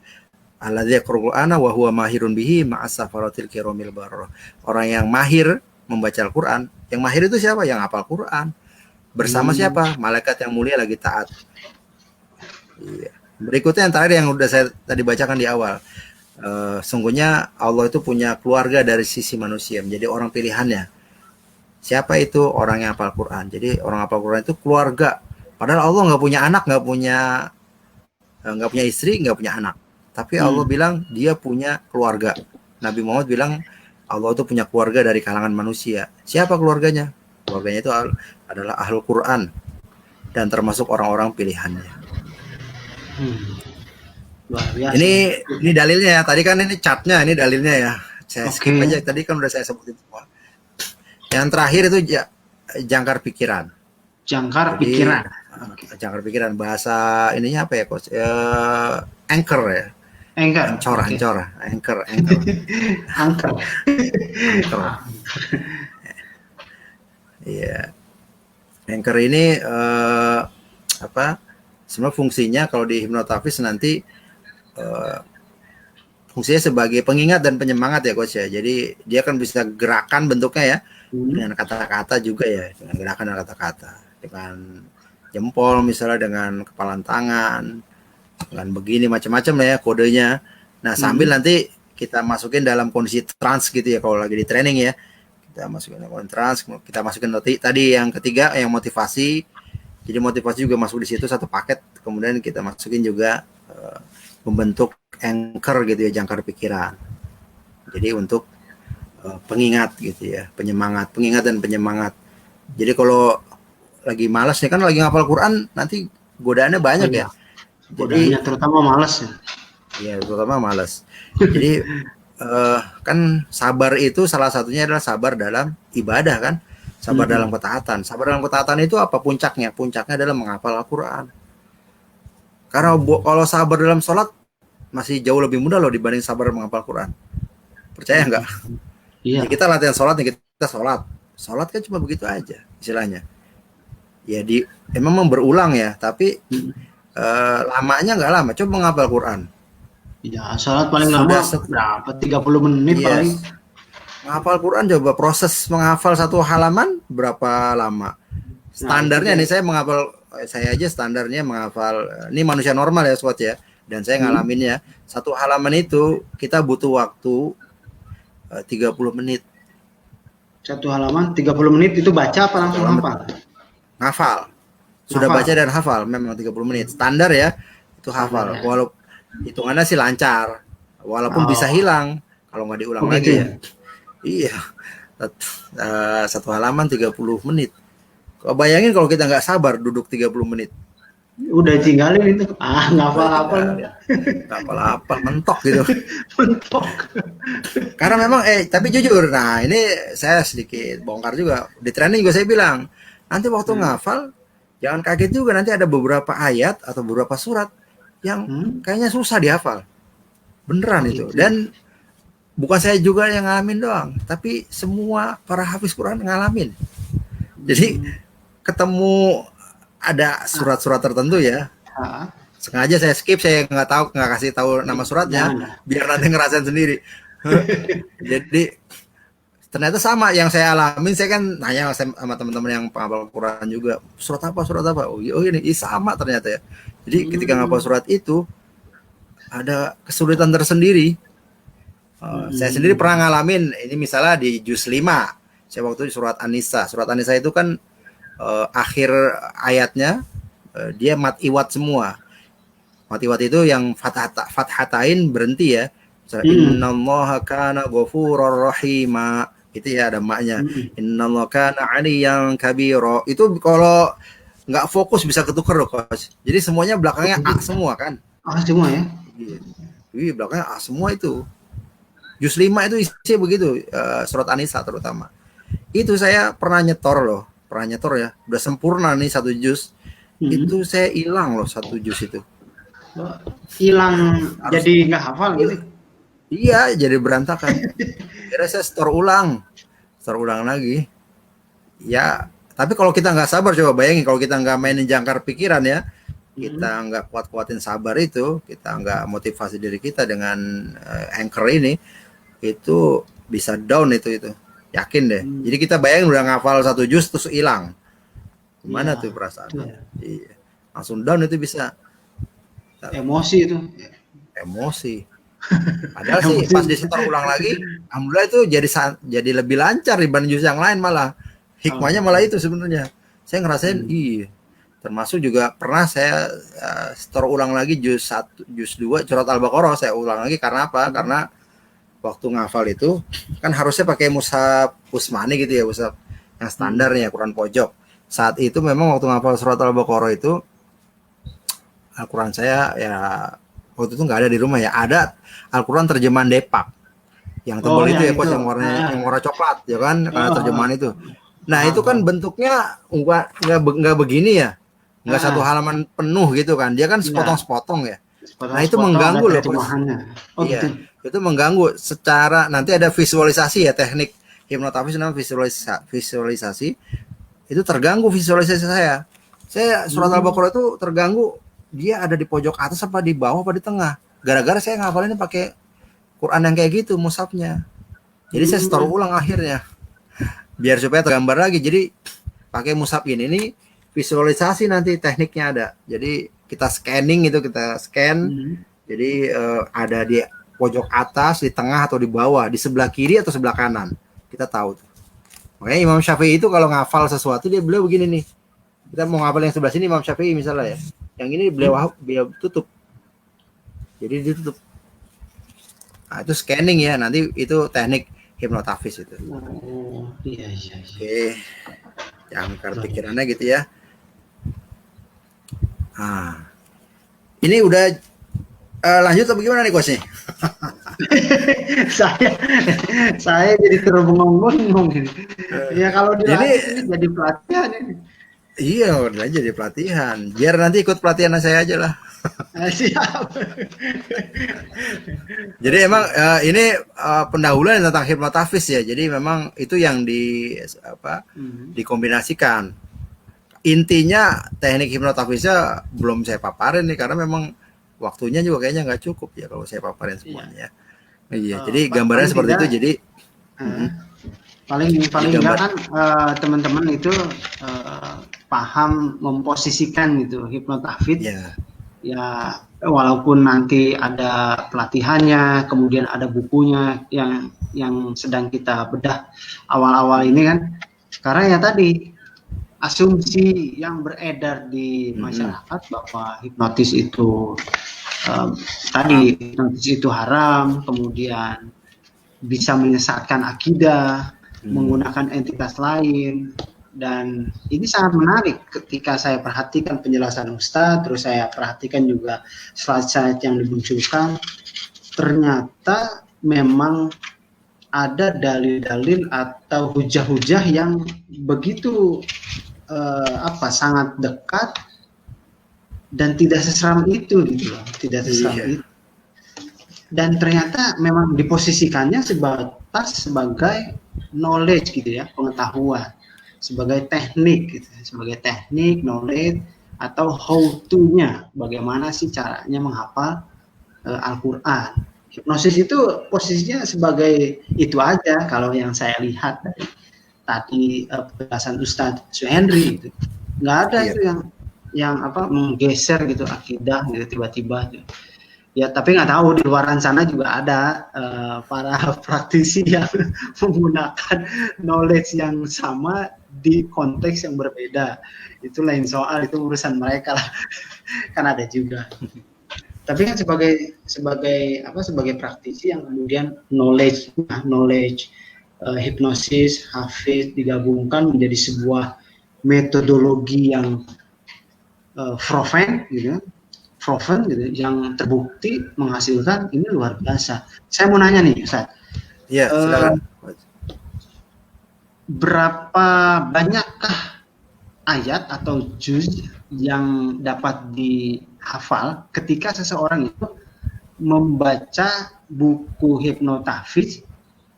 Alladzi yaqra'ul Qur'ana wa huwa mahirun bihi ma'as safaratil kiramil bararah. Orang yang mahir membaca Al-Qur'an, yang mahir itu siapa? Yang hafal Qur'an. Bersama siapa? Malaikat yang mulia lagi taat. Iya. Berikutnya yang terakhir yang udah saya tadi bacakan di awal. Sungguhnya Allah itu punya keluarga dari sisi manusia, menjadi orang pilihannya. Siapa itu? Orang yang hafal Quran. Jadi orang hafal Quran itu keluarga. Padahal Allah nggak punya anak, nggak punya istri, nggak punya anak. Tapi Allah bilang dia punya keluarga. Nabi Muhammad bilang Allah itu punya keluarga dari kalangan manusia. Siapa keluarganya? Keluarganya itu adalah Ahlul Quran dan termasuk orang-orang pilihannya. Luar biasa. Ini dalilnya ya. Tadi kan ini chartnya, ini dalilnya ya. Saya skip aja. Tadi kan udah saya sebutin semua. Yang terakhir itu jangkar pikiran. Jangkar Jadi, pikiran. Jangkar pikiran, bahasa ininya apa ya, Coach? Anchor ya. Anchor. Anchor. Anchor. Iya. Anchor ini apa? Sebenarnya fungsinya kalau di hipnoterapis nanti fungsinya sebagai pengingat dan penyemangat ya, Coach ya. Jadi dia kan bisa gerakan bentuknya ya, dengan kata-kata juga ya, dengan gerakan dan kata-kata, dengan jempol misalnya, dengan kepalan tangan, dengan begini macam-macam lah ya kodenya. Nah sambil nanti kita masukin dalam kondisi trance gitu ya, kalau lagi di training ya, kita masukin dalam trance, kita masukin tadi yang ketiga yang motivasi. Jadi motivasi juga masuk di situ satu paket. Kemudian kita masukin juga membentuk anchor gitu ya, jangkar pikiran. Jadi untuk pengingat gitu ya, pengingat dan penyemangat. Jadi kalau lagi malas nih, kan lagi ngapal Quran, nanti godaannya banyak ya. Jadi terutama malas ya. Iya, terutama malas. Jadi kan sabar itu salah satunya adalah sabar dalam ibadah kan. Sabar dalam ketaatan. Sabar dalam ketaatan itu apa puncaknya? Puncaknya adalah menghafal Al-Quran. Karena kalau sabar dalam sholat masih jauh lebih mudah loh dibanding sabar menghafal Quran. Percaya nggak? Iya. Ya, kita latihan sholat nih, kita sholat. Sholat kan cuma begitu aja istilahnya. Ya memang berulang ya, tapi lamanya nggak lama. Coba menghafal Quran. Ya, sholat paling lama berapa? 30 menit paling. Menghafal Quran, coba proses menghafal satu halaman berapa lama? Standarnya nih, saya aja standarnya menghafal, ini manusia normal ya Swat ya, dan saya ngalaminnya, satu halaman itu kita butuh waktu 30 menit. Satu halaman 30 menit itu baca apa langsung hafal? Ngafal. Sudah baca dan hafal memang 30 menit. Standar ya, itu hafal. Walaupun hitungannya sih lancar, walaupun bisa hilang kalau nggak diulang lagi ya. Iya, satu halaman 30 menit. Bayangin kalau kita nggak sabar duduk 30 menit. Udah tinggalin itu. Nggak hafal-hafal, mentok gitu. Mentok. Karena memang, tapi jujur, nah ini saya sedikit bongkar juga. Di training juga saya bilang, nanti waktu ngafal, jangan kaget juga nanti ada beberapa ayat atau beberapa surat yang kayaknya susah dihafal. Beneran itu. Dan bukan saya juga yang ngalamin doang, tapi semua para hafiz Quran ngalamin. Jadi ketemu ada surat-surat tertentu ya, sengaja saya skip, saya nggak kasih tahu nama suratnya, biar nanti ngerasain sendiri. Jadi ternyata sama yang saya alamin. Saya kan nanya sama teman-teman yang penghafal Quran juga, surat apa? Oh ini sama ternyata ya. Jadi ketika ngapal surat itu ada kesulitan tersendiri. Saya sendiri pernah ngalamin ini, misalnya di juz 5 saya waktu surat An-Nisa. Surat An-Nisa itu kan akhir ayatnya dia mat iwat semua. Mat iwat itu yang fathatain berhenti ya. Innallaha kana ghafurur rahima, itu ya ada maknya. Innallaha kana 'aliyan kabira. Itu kalau nggak fokus bisa ketukar loh, Coach. Jadi semuanya belakangnya A semua kan? A semua ya? Iya, belakangnya A semua itu. Juz 5 itu isinya begitu, surat An-Nisa terutama. Itu saya pernah nyetor ya. Udah sempurna nih satu juz. Itu saya hilang loh satu juz itu. Hilang jadi nggak hafal gitu? Iya, jadi berantakan. Kira saya store ulang lagi. Ya, tapi kalau kita nggak sabar, coba bayangin kalau kita nggak mainin jangkar pikiran ya, kita nggak kuat-kuatin sabar itu, kita nggak motivasi diri kita dengan anchor ini, itu bisa down itu yakin deh. Jadi kita bayangin udah ngafal satu juz terus hilang, gimana tuh perasaannya? Iya, langsung down itu bisa. Emosi itu. Padahal sih pas disetor ulang lagi, alhamdulillah itu jadi lebih lancar dibanding juz yang lain malah. Hikmahnya malah itu sebenarnya. Saya ngerasain termasuk juga pernah saya setor ulang lagi juz 1, juz 2 surat Al-Baqarah, saya ulang lagi karena apa? Karena waktu ngafal itu kan harusnya pakai mushaf Utsmani gitu ya, mushaf yang standarnya Quran pojok. Saat itu memang waktu ngafal surat Al-Baqarah itu Al-Quran saya ya waktu itu nggak ada di rumah ya. Ada Al-Quran terjemahan Depak yang tebal itu yang ya coach, itu. yang warna coklat ya kan, karena terjemahan itu. Nah itu kan Paham. bentuknya nggak begini ya, nggak satu Ah, halaman penuh gitu kan, dia kan iya, sepotong-sepotong ya. Nah itu sepotong-sepotong ada mengganggu loh coach. terjemahannya. Oh gitu. Iya, itu mengganggu secara, nanti ada visualisasi ya, teknik hipnoterapis namanya visualisasi. Itu terganggu visualisasi saya. Saya surat Hmm. Al-Baqarah itu terganggu, dia ada di pojok atas apa di bawah apa di tengah. Gara-gara saya ngapalinnya pakai Quran yang kayak gitu mushafnya. Jadi saya store Hmm. ulang akhirnya biar supaya tergambar lagi. Jadi pakai mushaf ini visualisasi, nanti tekniknya ada. Jadi kita scanning itu, kita scan. Hmm. Jadi ada di pojok atas, di tengah atau di bawah, di sebelah kiri atau sebelah kanan. Kita tahu tuh. Makanya Imam Syafi'i itu kalau ngafal sesuatu beliau begini nih. Kita mau ngafal yang sebelah sini Imam Syafi'i misalnya ya. Yang ini beliau tutup. Jadi ditutup. Nah, itu scanning ya. Nanti itu teknik hipnoterapis itu. Oh, iya, iya, iya. Oke. Jangkar pikirannya gitu ya. Nah, ini udah lanjut atau gimana nih coach nih? saya saya jadi terbengong-bengong ini. Ya kalau dilatih ini jadi pelatihan ini. Iya, udah jadi pelatihan. Biar nanti ikut pelatihan saya aja lah. Siap. Jadi emang ini pendahuluan tentang hipnoterapis ya. Jadi memang itu yang dikombinasikan. Intinya teknik hipnoterapisnya belum saya paparin nih, karena memang waktunya juga kayaknya nggak cukup ya kalau saya paparin semuanya. Iya, jadi gambarnya seperti itu. Jadi paling enggak kan teman-teman itu paham memposisikan gitu hipnoterapis. Ya walaupun nanti ada pelatihannya, kemudian ada bukunya yang sedang kita bedah awal-awal ini kan. Karena ya tadi asumsi yang beredar di masyarakat bahwa hipnotis itu hipnotis itu haram, kemudian bisa menyesatkan akidah, menggunakan entitas lain. Dan ini sangat menarik ketika saya perhatikan penjelasan Ustadz, terus saya perhatikan juga slide-slide yang dimunculkan, ternyata memang ada dalil-dalil atau hujah-hujah yang begitu sangat dekat dan tidak seseram itu gitu loh, tidak seseram itu. Dan ternyata memang diposisikannya sebagai knowledge gitu ya, pengetahuan, sebagai teknik gitu, sebagai teknik, knowledge, atau how to-nya, bagaimana sih caranya menghafal Al-Quran. Hipnosis itu posisinya sebagai itu aja kalau yang saya lihat dari tadi penjelasan Ustadz Suhendri itu. Nggak ada itu yang menggeser gitu akidah gitu tiba-tiba gitu. Ya tapi nggak tahu di luar sana juga ada para praktisi yang menggunakan knowledge yang sama di konteks yang berbeda. Itu lain soal, itu urusan mereka lah. Kan ada juga. Tapi kan sebagai praktisi yang kemudian knowledge hipnosis, hafiz digabungkan menjadi sebuah metodologi yang proven gitu, yang terbukti menghasilkan, ini luar biasa. Saya mau nanya nih Ustaz. Iya, silakan. Berapa banyakkah ayat atau juz yang dapat dihafal ketika seseorang itu membaca buku hipnoterapis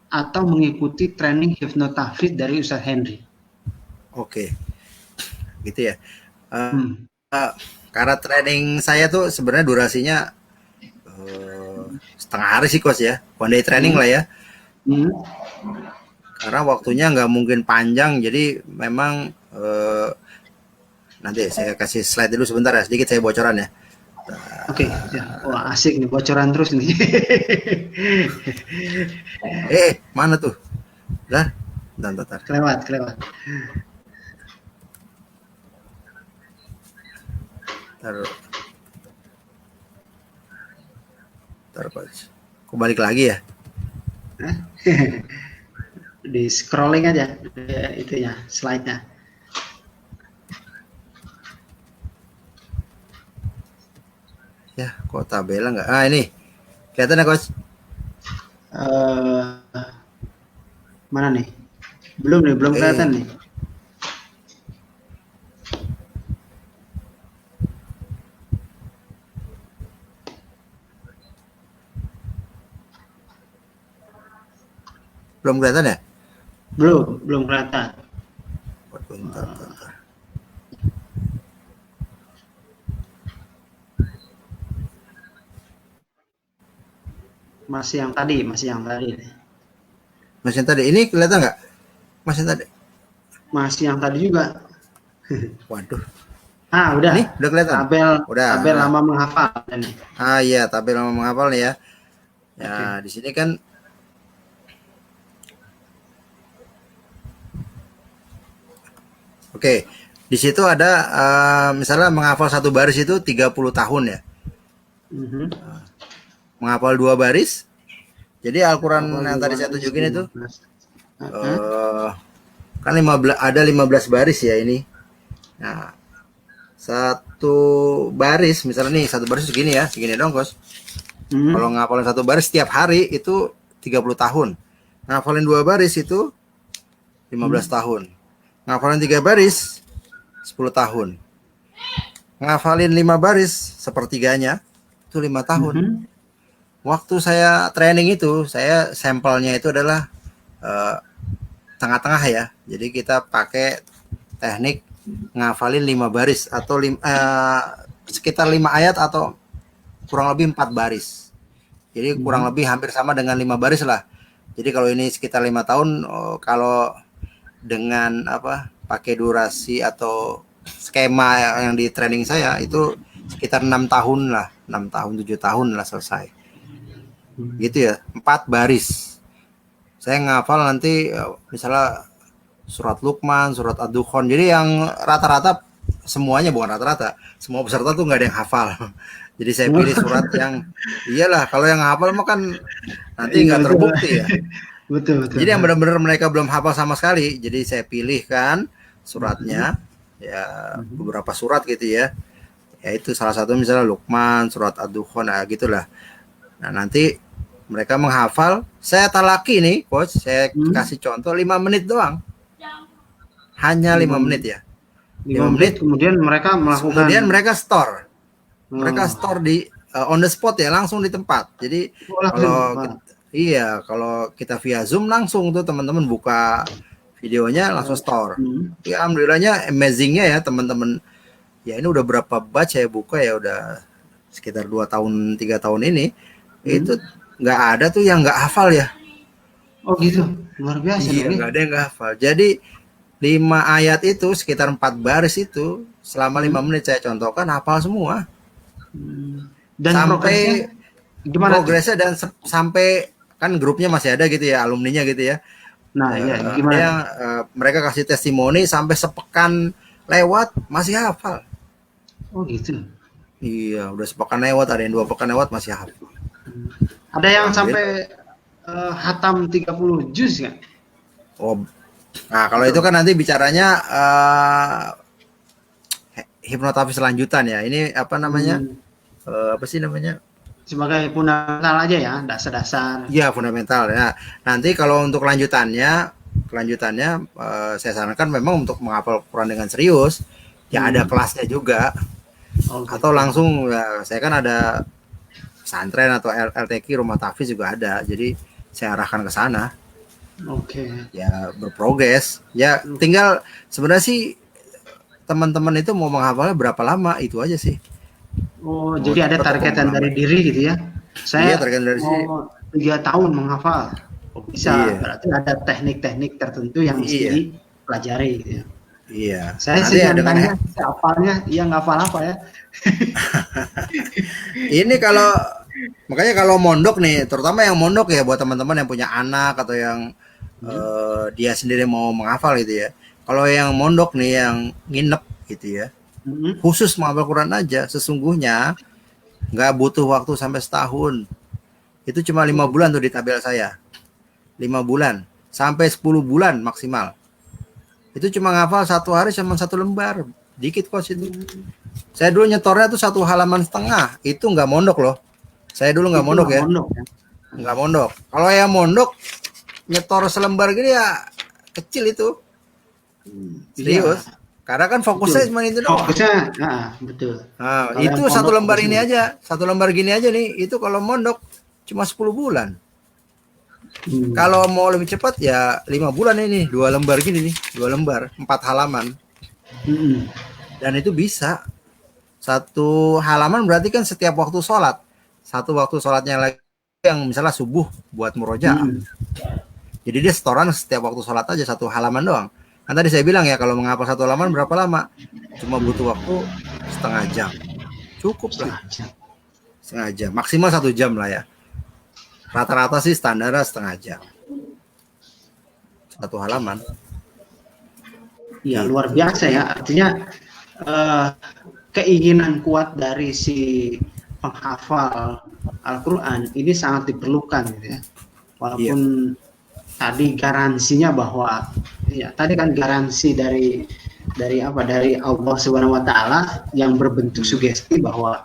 atau mengikuti training hipnoterapis dari Ustaz Henry? Oke, gitu ya. Karena training saya tuh sebenarnya durasinya setengah hari sih coach ya, one day training lah ya. Karena waktunya nggak mungkin panjang, jadi memang nanti saya kasih slide dulu sebentar ya, sedikit saya bocoran ya. Oke, wah asik nih, bocoran terus nih. Mana tuh? Dah, bentar. Kelewat. Ntar coach. Kok balik lagi ya? Di scrolling aja itunya, slide-nya. Ya, Kok tabelnya nggak? Ah ini kelihatan ya coach? Eh, mana nih? Belum nih, belum kelihatan nih. Belum kelihatan ya? Belum kelihatan. Bentar. Masih yang tadi. Mas yang tadi ini kelihatan nggak? Mas yang tadi? Masih yang tadi juga. Waduh. Udah. Nih, udah kelihatan. Tabel lama menghafal nih. Iya, tabel lama menghafal nih ya. Ya, di sini kan Oke, di situ ada misalnya menghafal satu baris itu 30 tahun ya. Menghafal 2 baris. Jadi Al-Quran yang tadi saya tunjukin itu kan 15 baris ya ini. Nah, satu baris misalnya nih, satu baris segini dong, Kos. Kalau ngapalin satu baris setiap hari itu 30 tahun. Ngapalin 2 baris itu 15 tahun. Ngafalin 3 baris 10 tahun. Ngafalin 5 baris sepertiganya itu 5 tahun. Waktu saya training itu, saya sampelnya itu adalah tengah-tengah ya. Jadi kita pakai teknik ngafalin 5 baris atau sekitar 5 ayat atau kurang lebih 4 baris. Jadi kurang lebih hampir sama dengan 5 baris lah. Jadi kalau ini sekitar 5 tahun, kalau dengan pakai durasi atau skema yang di training saya itu sekitar 6 tahun lah, 6 tahun 7 tahun lah selesai. Gitu ya, 4 baris. Saya ngafal nanti misalnya surat Luqman, surat Ad-Dukhan. Jadi yang rata-rata semuanya, bukan rata-rata, semua peserta tuh nggak ada yang hafal. Jadi saya pilih surat yang iyalah, kalau yang hafal mah kan nanti nggak terbukti ya. Betul. Jadi yang benar-benar mereka belum hafal sama sekali. Jadi saya pilihkan suratnya, ya beberapa surat gitu ya. Ya itu salah satu misalnya Luqman, surat Ad-Dukhan, gitulah. Nah nanti mereka menghafal. Saya talaki nih, coach. Saya kasih contoh 5 menit doang. Hanya 5 menit ya. 5 menit kemudian mereka melakukan. Kemudian mereka store. Mereka store di on the spot ya, langsung di tempat. Jadi kalau kita via Zoom langsung tuh teman-teman buka videonya langsung store. Ya alhamdulillahnya amazingnya ya teman-teman. Ya ini udah berapa batch saya buka ya, udah sekitar 2 tahun 3 tahun ini. Itu nggak ada tuh yang nggak hafal ya. Oh gitu, luar biasa. Iya, nggak ada yang nggak hafal. Jadi 5 ayat itu sekitar 4 baris itu selama 5 menit saya contohkan hafal semua. Dan sampai progresnya dan sampai kan grupnya masih ada gitu ya, alumninya gitu ya. Nah, gimana? Yang mereka kasih testimoni sampai sepekan lewat masih hafal. Oh gitu. Iya, udah sepekan lewat, ada yang 2 pekan lewat masih hafal. Ada yang sampai hatam 30 juz kan? Oh. Nah, kalau itu kan nanti bicaranya hipnoterapis lanjutan ya. Ini apa namanya? Apa sih namanya? Sebagai fundamental aja ya, dasar-dasar. Iya, fundamental ya. Nanti kalau untuk kelanjutannya saya sarankan memang untuk menghafal Quran dengan serius, ya ada kelasnya juga. Atau langsung ya, saya kan ada pesantren atau LTQ rumah tahfiz juga ada. Jadi saya arahkan ke sana. Ya berprogres. Ya tinggal sebenarnya sih teman-teman itu mau menghafalnya berapa lama itu aja sih. Oh, jadi ada targetan dari diri gitu ya? Saya mau 3 tahun menghafal. Oh, bisa, berarti ada teknik-teknik tertentu yang mesti dipelajari gitu ya? Iya. Saya sih tanya hafalnya, nggak hafal apa ya? Ini makanya kalau mondok nih, terutama yang mondok ya buat teman-teman yang punya anak atau yang dia sendiri mau menghafal gitu ya. Kalau yang mondok nih, yang nginep gitu ya, khusus menghafal Quran aja, sesungguhnya nggak butuh waktu sampai setahun. Itu cuma 5 bulan tuh di tabel saya. 5 bulan sampai 10 bulan maksimal. Itu cuma ngafal 1 hari sama 1 lembar. dikit coach itu. Saya dulu nyetornya tuh 1,5 halaman, itu nggak mondok loh. Saya dulu nggak Itu mondok ya, mondok ya. nggak mondok. Kalau yang mondok nyetor selembar gini ya kecil itu, serius. Iya, Karena kan fokusnya betul. cuma itu doang. Fokusnya, betul. Nah, Kalau yang itu satu pondok lembar ini fokusnya. aja, satu lembar gini aja nih. Itu kalau mondok cuma 10 bulan. Kalau mau lebih cepat ya 5 bulan ini, 2 lembar gini nih, 2 lembar, 4 halaman. Mm-mm. Dan itu bisa. 1 halaman berarti kan setiap waktu sholat. Satu waktu sholatnya lagi yang misalnya subuh buat murojaah. Mm-mm. Jadi dia setoran setiap waktu sholat aja 1 halaman doang. Kan tadi saya bilang ya kalau menghafal 1 halaman berapa lama? Cuma butuh waktu setengah jam. Cukup lah. Setengah jam. Maksimal 1 jam lah ya. Rata-rata sih standar setengah jam. 1 halaman. Ya luar biasa ya. Artinya keinginan kuat dari si penghafal Al-Quran ini sangat diperlukan gitu ya. Walaupun tadi garansinya bahwa ya tadi kan garansi dari Allah Subhanahu wa taala yang berbentuk sugesti bahwa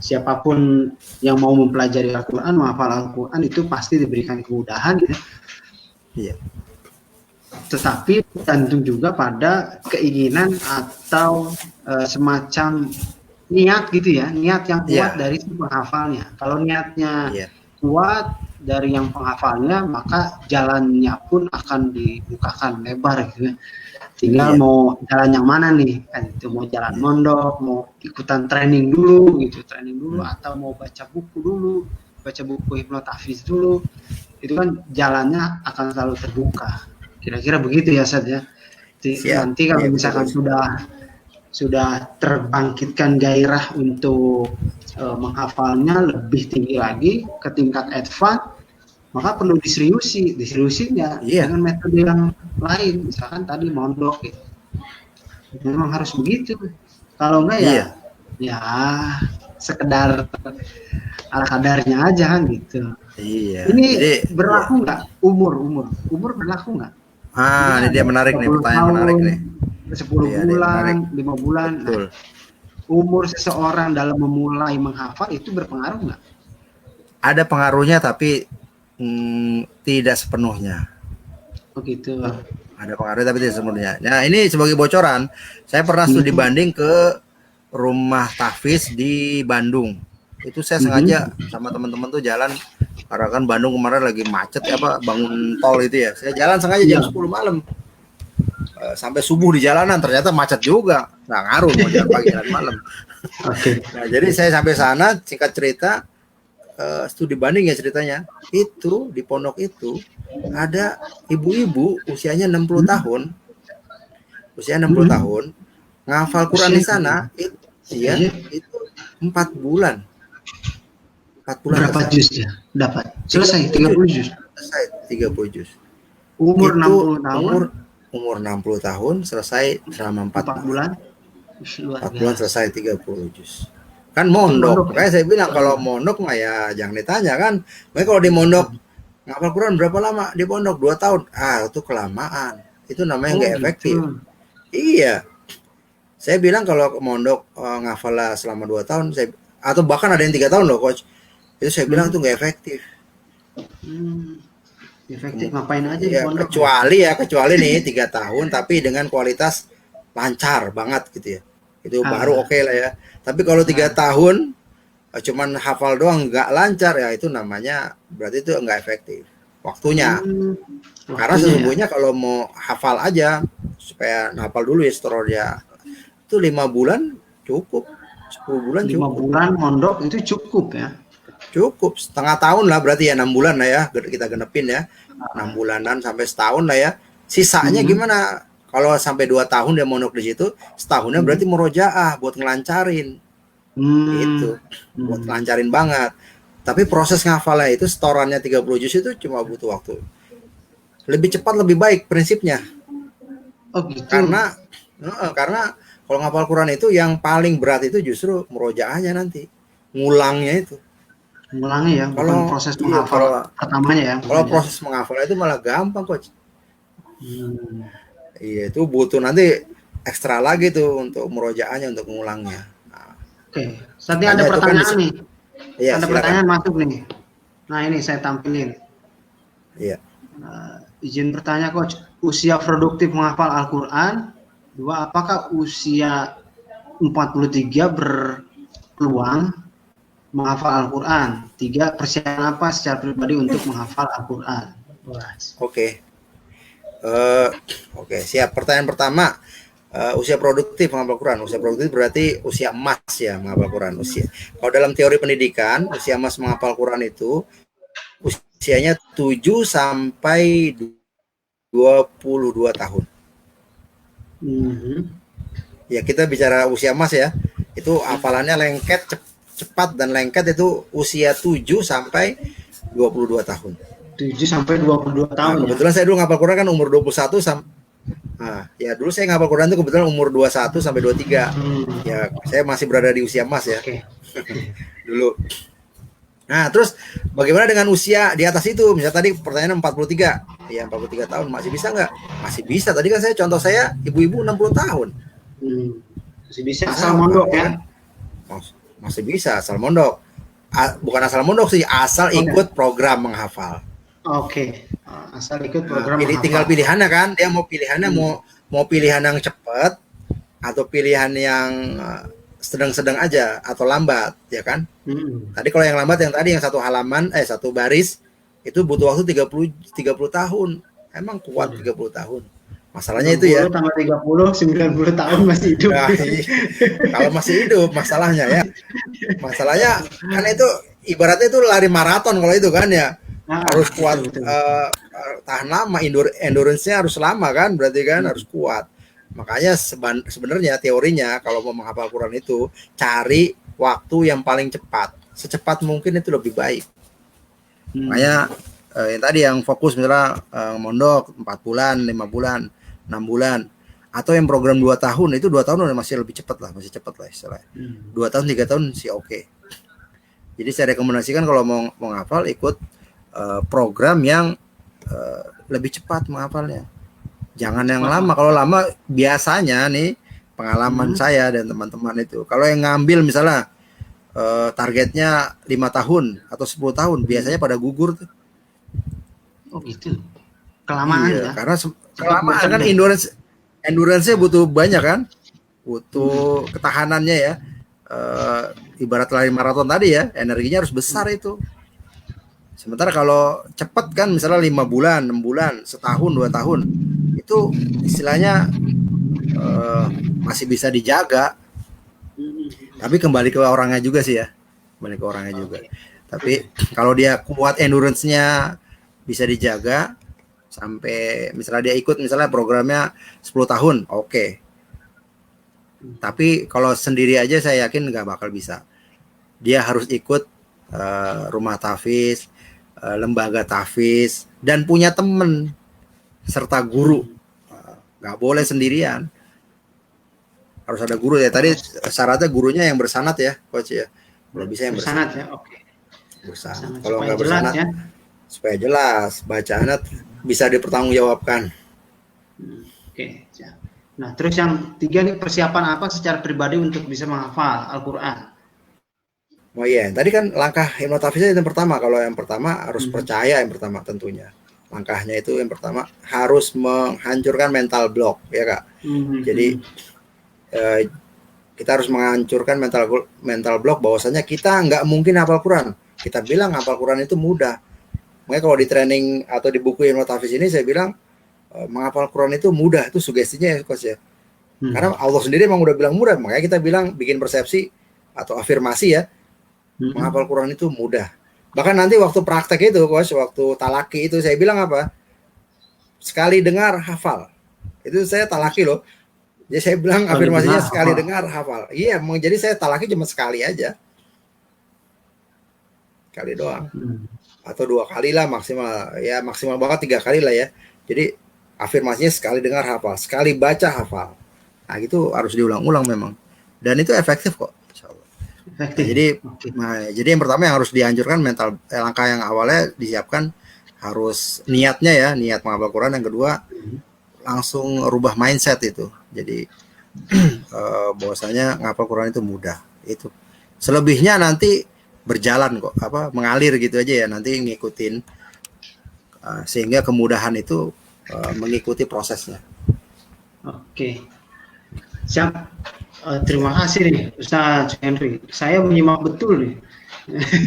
siapapun yang mau mempelajari Al-Quran, menghafal Al-Quran itu pasti diberikan kemudahan gitu. Iya. Tetapi tergantung juga pada keinginan atau semacam niat gitu ya, niat yang kuat dari si penghafalnya. Kalau niatnya kuat dari yang penghafalnya, maka jalannya pun akan dibukakan lebar gitu ya. Tinggal mau jalan yang mana nih, kan itu mau jalan mondok, mau ikutan training dulu gitu, atau mau baca buku hipnotafiz dulu, itu kan jalannya akan selalu terbuka. Kira-kira begitu ya Sad ya. Nanti kalau misalkan sudah terbangkitkan gairah untuk menghafalnya lebih tinggi lagi ke tingkat advance, maka perlu diseriusin ya dengan metode yang lain, misalkan tadi mondok gitu. Memang harus begitu. Kalau enggak ya sekedar ala kadarnya aja kan gitu. Iya. Ini berlaku nggak umur berlaku nggak? Ini dia menarik nih, pertanyaan menarik nih. 10 bulan, 5 bulan. Nah, umur seseorang dalam memulai menghafal itu berpengaruh nggak? Ada pengaruhnya tapi tidak sepenuhnya. Begitu. Ada pengaruh tapi tidak sepenuhnya. Nah ini sebagai bocoran, saya pernah studi banding ke rumah tahfiz di Bandung. Itu saya sengaja sama teman-teman tuh jalan, karena kan Bandung kemarin lagi macet bangun tol itu ya. Saya jalan sengaja jam 10 malam. Sampai subuh di jalanan, ternyata macet juga. Nggak ngaruh mau jalan pagi jalan malam. Nah, jadi saya sampai sana, singkat cerita, studi banding ya ceritanya. Itu di pondok itu ada ibu-ibu usianya 60 tahun. Usia 60 tahun ngafal Quran di sana itu 4 bulan. 4 bulan. Berapa juz ya? Dapat. Selesai 30 juz. Selesai 30 juz. Umur 60 tahun. Umur 60 tahun selesai selama 4 bulan. 4 bulan selesai 30 juz. Kan mondok. Kayak saya bilang kalau mondok mah ya jangan ditanya kan. Makanya kalau di mondok ngapal Quran berapa lama? Di pondok 2 tahun. Itu kelamaan. Itu namanya nggak efektif. Iya. Saya bilang kalau mondok ngafal selama 2 tahun, atau bahkan ada yang 3 tahun loh coach. Itu saya bilang itu nggak efektif. Efektif ngapain aja di pondok? Kecuali nih 3 tahun tapi dengan kualitas lancar banget gitu ya. Itu baru oke lah ya. Tapi kalau 3 tahun cuman hafal doang nggak lancar ya, itu namanya berarti itu nggak efektif waktunya. Karena sesungguhnya kalau mau hafal aja supaya hafal dulu ya setor dia itu 5 bulan cukup, 10 bulan 5 cukup. bulan mondok itu cukup ya. Cukup setengah tahun lah berarti ya 6 bulan lah ya kita genepin ya. 6 bulanan sampai setahun lah ya. Sisanya gimana? Kalau sampai 2 tahun dia mondok di situ, setahunnya berarti murojaah buat ngelancarin. Gitu. Buat ngelancarin banget. Tapi proses ngafalnya itu setorannya 30 juz itu cuma butuh waktu. Lebih cepat lebih baik prinsipnya. Oh gitu. Karena kalau ngafal Quran itu yang paling berat itu justru murojaahnya nanti. Ngulangnya itu. Ngulangnya ya, bukan proses menghafal pertamanya ya. Kalau proses menghafal itu malah gampang coach. Iya itu butuh nanti ekstra lagi tuh untuk murojaahnya, untuk ngulangnya. Nah, Oke, saat ini ada makanya itu kan pertanyaan nih. iya Ada silakan. pertanyaan masuk nih. Nah ini saya tampilin. Iya. Izin bertanya Coach, usia produktif menghafal Al-Quran. Dua, apakah usia 43 berpeluang menghafal Al-Quran? Tiga, persiapan apa secara pribadi untuk menghafal Al-Quran? Oke. Oke, siap. Pertanyaan pertama, usia produktif menghafal Quran. Usia produktif berarti usia emas ya menghafal Quran. Kalau dalam teori pendidikan, usia emas menghafal Quran itu usianya 7 sampai 22 tahun. Ya kita bicara usia emas ya. Itu hafalannya lengket, cepat dan lengket itu usia 7 sampai 22 tahun. 7 sampai 22 tahun. Kebetulan saya dulu ngapal Quran kan umur 21 sampai ya dulu saya ngapal Quran itu kebetulan umur 21 sampai 23. Ya, saya masih berada di usia emas ya. Dulu. Nah, terus bagaimana dengan usia di atas itu? Misalnya tadi pertanyaan 43. Ya, 43 tahun masih bisa nggak? Masih bisa. Tadi kan contoh saya ibu-ibu 60 tahun. Masih bisa asal mondok ya? Masih bisa asal mondok. Bukan asal mondok sih, asal ikut program menghafal. Oke, asal ikut program menghafal. Tinggal pilihannya kan, dia mau pilihannya mau pilihan yang cepat atau pilihan yang sedang-sedang aja atau lambat, ya kan? Tadi kalau yang lambat yang tadi yang satu halaman, satu baris itu butuh waktu 30 tahun. Emang kuat 30 tahun. Masalahnya itu ya. Tambah 30, 90 tahun masih hidup. Nah, kalau masih hidup masalahnya ya. Masalahnya kan itu ibaratnya itu lari maraton kalau itu kan ya. Harus kuat, tahan lama, endurance-nya harus lama kan, berarti kan harus kuat. Makanya sebenarnya teorinya kalau mau menghafal Quran itu cari waktu yang paling cepat, secepat mungkin itu lebih baik. Makanya yang tadi yang fokus misalnya mondok 4 bulan, 5 bulan, 6 bulan, atau yang program 2 tahun itu 2 tahun udah masih lebih cepat lah, istilahnya. 2 tahun 3 tahun sih oke. Jadi saya rekomendasikan kalau mau menghafal ikut program yang lebih cepat menghafalnya. Jangan yang lama. Kalau lama biasanya nih pengalaman saya dan teman-teman itu, kalau yang ngambil misalnya targetnya 5 tahun atau 10 tahun biasanya pada gugur tuh. Oh gitu. Kelamaan ya. Karena kelamaan kan endurance-nya butuh banyak kan? Butuh ketahanannya ya. Ibarat lari maraton tadi ya, energinya harus besar itu. Sementara kalau cepat kan misalnya 5 bulan, 6 bulan, setahun, 2 tahun, itu istilahnya masih bisa dijaga. Tapi kembali ke orangnya juga sih ya. Tapi kalau dia kuat endurance-nya bisa dijaga sampai misalnya dia ikut misalnya programnya 10 tahun, oke. Tapi kalau sendiri aja saya yakin nggak bakal bisa. Dia harus ikut rumah tahfiz, lembaga tahfiz, dan punya teman serta guru. Nggak boleh sendirian. Harus ada guru ya. Tadi syaratnya gurunya yang bersanad ya, Coach ya. Kalau bisa yang bersanad ya, oke. Bersanad. Kalau nggak bersanad, ya, supaya jelas bacaannya bisa dipertanggungjawabkan. Oke. Nah, terus yang 3 nih, persiapan apa secara pribadi untuk bisa menghafal Al-Quran? Oh iya, tadi kan langkah hipnotafisnya yang pertama. Kalau yang pertama harus percaya yang pertama tentunya. Langkahnya itu yang pertama harus menghancurkan mental block, ya Kak. Jadi kita harus menghancurkan mental block bahwasanya kita nggak mungkin hafal Quran. Kita bilang hafal Quran itu mudah. Makanya kalau di training atau di buku hipnotafis ini saya bilang menghafal Quran itu mudah, itu sugestinya ya Coach ya. Karena Allah sendiri memang udah bilang mudah, makanya kita bilang bikin persepsi atau afirmasi ya. Menghafal Quran itu mudah. Bahkan nanti waktu praktek itu, Coach, waktu talaki itu saya bilang apa? Sekali dengar hafal. Itu saya talaki loh. Jadi saya bilang afirmasinya sekali dengar hafal. Iya, jadi saya talaki cuma sekali aja. Sekali doang. Atau 2 kali lah maksimal. Ya maksimal banget 3 kali lah ya. Jadi afirmasinya sekali dengar hafal, sekali baca hafal. Nah, itu harus diulang-ulang memang. Dan itu efektif kok. Nah, jadi yang pertama yang harus dianjurkan mental langkah yang awalnya disiapkan harus niatnya ya, niat menghafal Quran. Yang kedua langsung rubah mindset itu. Jadi bahwasanya ngapal Quran itu mudah. Itu selebihnya nanti berjalan kok, mengalir gitu aja ya, nanti ngikutin, sehingga kemudahan itu mengikuti prosesnya. Oke, siap. Terima kasih nih Ustaz Henry. Saya menyimak betul nih.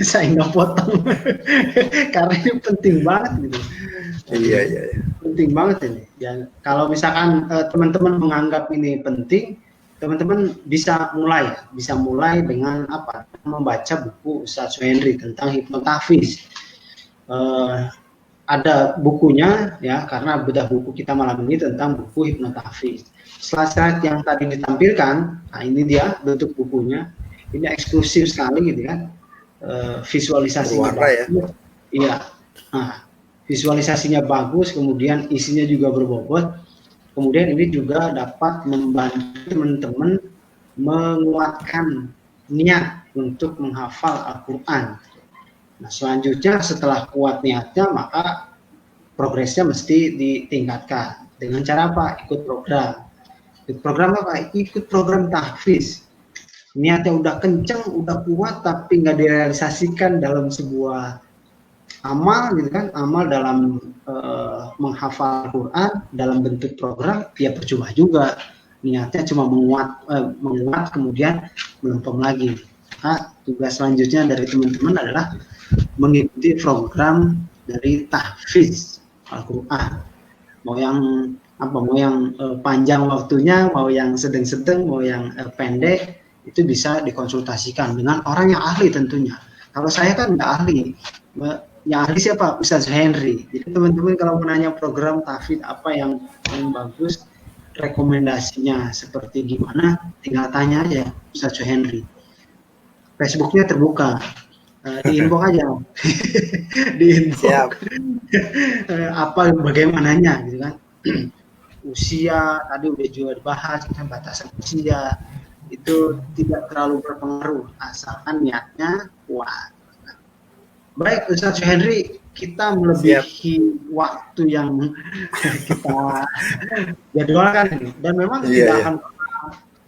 Saya nggak potong karena ini penting banget gitu. Iya. Penting banget ini. Dan kalau misalkan teman-teman menganggap ini penting, teman-teman bisa mulai dengan apa? Membaca buku Ustaz Henry tentang hipnotafiz. Ada bukunya ya, karena bedah buku kita malam ini tentang buku hipnotafiz. Slide-slide yang tadi ditampilkan, nah ini dia bentuk bukunya. Ini eksklusif sekali gitu kan. Visualisasinya Berwarna bagus. Iya. Nah, visualisasinya bagus, kemudian isinya juga berbobot. Kemudian ini juga dapat membantu teman-teman menguatkan niat untuk menghafal Al-Quran. Nah, selanjutnya setelah kuat niatnya, maka progresnya mesti ditingkatkan. Dengan cara apa? Ikut program. Ikut program apa? Ikut program tahfiz. Niatnya udah kenceng, udah kuat, tapi nggak direalisasikan dalam sebuah amal gitu kan, amal dalam menghafal Quran dalam bentuk program, ya percuma juga. Niatnya cuma menguat kemudian melempem lagi. Nah, tugas selanjutnya dari teman-teman adalah mengikuti program dari tahfiz Al-Quran. Mau yang panjang waktunya, mau yang sedang-sedang, mau yang pendek, itu bisa dikonsultasikan dengan orang yang ahli tentunya. Kalau saya kan nggak ahli. Yang ahli siapa? Ustaz Henry. Jadi teman-teman kalau menanya program tahfiz apa yang bagus, rekomendasinya seperti gimana, tinggal tanya aja Ustaz Henry. Facebooknya terbuka. Di inbox aja. Di inbox. Apa bagaimananya gitu kan. Usia tadi udah juga dibahas, kan batasan usia itu tidak terlalu berpengaruh asalkan niatnya kuat. Baik Ustaz Henry, kita melebihi waktu yang kita jadwalkan ini, dan memang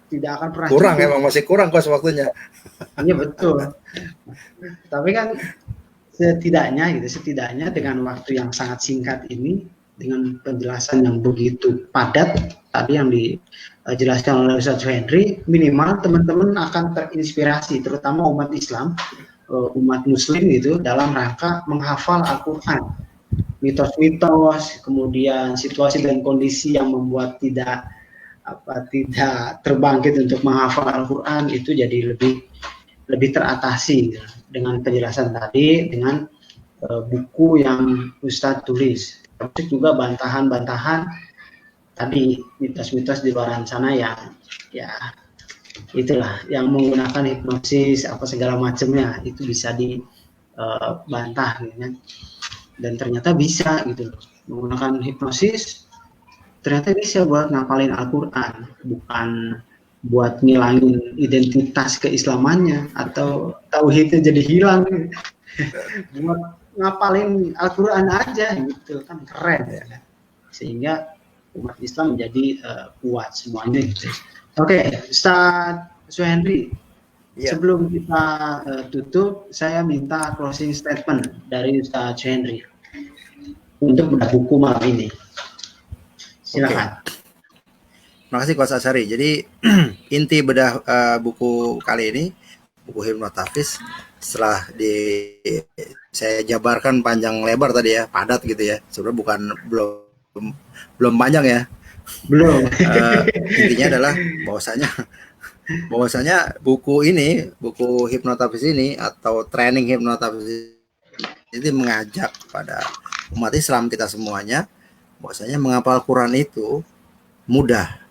tidak akan pernah kurang cukup. Emang masih kurang kos waktunya. Iya betul. Tapi kan setidaknya dengan waktu yang sangat singkat ini, dengan penjelasan yang begitu padat tadi yang dijelaskan oleh Ustaz Henry, minimal teman-teman akan terinspirasi, terutama umat Islam, umat Muslim gitu, dalam rangka menghafal Al-Quran. Mitos-mitos, kemudian situasi dan kondisi yang membuat tidak terbangkit untuk menghafal Al-Quran itu jadi lebih teratasi gitu, dengan penjelasan tadi, dengan buku yang Ustadz tulis. Terus juga bantahan-bantahan tadi, mitos-mitos di luar sana yang ya itulah, yang menggunakan hipnosis apa segala macamnya, itu bisa dibantah gitu kan. Dan ternyata bisa gitu loh, menggunakan hipnosis ternyata bisa buat ngapalin Al-Quran, bukan buat ngilangin identitas keislamannya atau tauhidnya jadi hilang. Buat ngapalin Al-Quran aja gitu kan, keren ya. Sehingga umat Islam menjadi kuat semuanya gitu. Oke, Ustaz Suhendri, sebelum kita tutup, saya minta closing statement dari Ustaz Suhendri untuk bedah buku malam ini. Silakan. Terima kasih Coach Asyari. Jadi inti bedah buku kali ini, buku hipnotafiz, setelah saya jabarkan panjang lebar tadi ya, padat gitu ya. Sebenarnya belum panjang ya. Belum. Intinya adalah bahwasanya buku hipnotafiz ini atau training hipnotafiz ini mengajak pada umat Islam kita semuanya bahwasanya menghafal Quran itu mudah.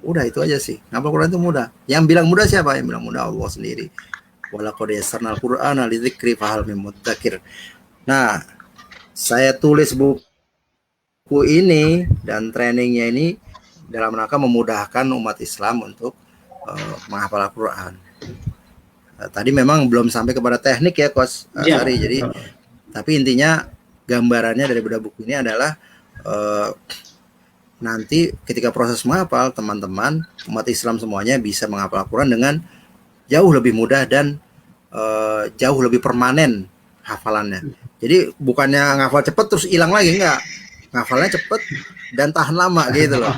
Udah itu aja sih. Ngapal Quran itu mudah. Yang bilang mudah siapa? Yang bilang mudah Allah sendiri. Walaqad yassarnal Qur'ana lidzikri fahal mim mudzakir. Nah, saya tulis buku ini dan trainingnya ini dalam rangka memudahkan umat Islam untuk menghafal Al-Quran. Tadi memang belum sampai kepada teknik ya, Coach Sari. Jadi, tapi intinya gambarannya dari bedah buku ini adalah nanti ketika proses menghafal, teman-teman umat Islam semuanya bisa menghafal Al-Quran dengan jauh lebih mudah dan jauh lebih permanen hafalannya. Jadi bukannya ngafal cepet terus hilang lagi, enggak. Ngafalnya cepet dan tahan lama gitu loh.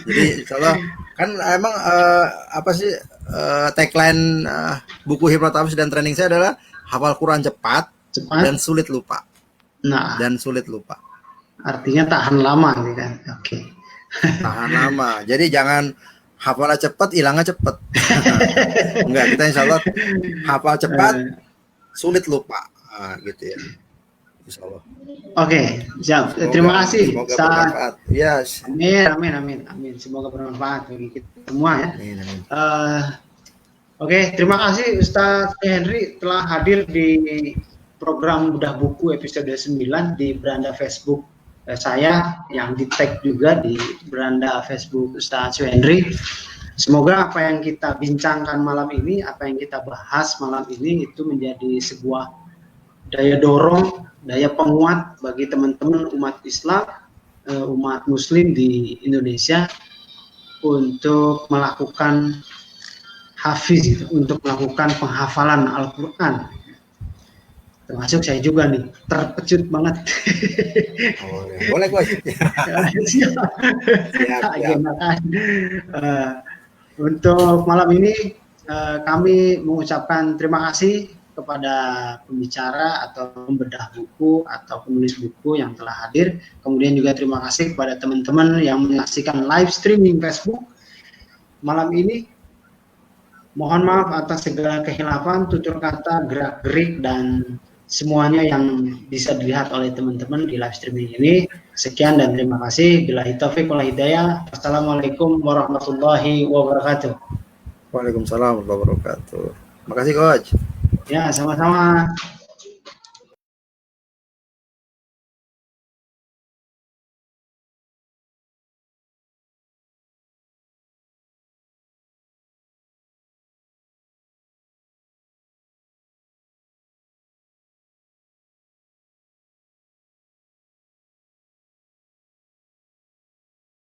Jadi insyaallah kan emang apa sih tagline buku Hipnotis dan training saya adalah hafal Quran cepat dan sulit lupa. Nah, Dan sulit lupa. artinya tahan lama gitu kan. Oke. Tahan lama. Jadi jangan hafalnya cepat, hilangnya cepat. Enggak, kita insya Allah hafal cepat, sulit lupa. Nah, gitu ya. Insya Allah. Oke, siap. Terima kasih. Semoga bermanfaat. Yes. Amin. Semoga bermanfaat bagi kita semua ya. Amin. Oke, terima kasih Ustadz Henry telah hadir di program Bedah Buku episode 9 di beranda Facebook saya yang di tag juga di beranda Facebook Ustadz Henry. Semoga apa yang kita bincangkan malam ini, apa yang kita bahas malam ini itu menjadi sebuah daya dorong, daya penguat bagi teman-teman umat Islam, umat Muslim di Indonesia untuk melakukan hafiz, untuk melakukan penghafalan Al-Quran. Termasuk saya juga nih, terkejut banget. Oh, ya. Boleh Coach. Siap. Untuk malam ini kami mengucapkan terima kasih kepada pembicara atau pembedah buku atau penulis buku yang telah hadir. Kemudian juga terima kasih kepada teman-teman yang menyaksikan live streaming Facebook malam ini. Mohon maaf atas segala kehilafan, tutur kata, gerak-gerik, dan semuanya yang bisa dilihat oleh teman-teman di live streaming ini. Sekian dan terima kasih. Billahi taufiq wal hidayah. Assalamualaikum warahmatullahi wabarakatuh. Waalaikumsalam warahmatullahi wabarakatuh. Makasih Coach. Ya, sama-sama.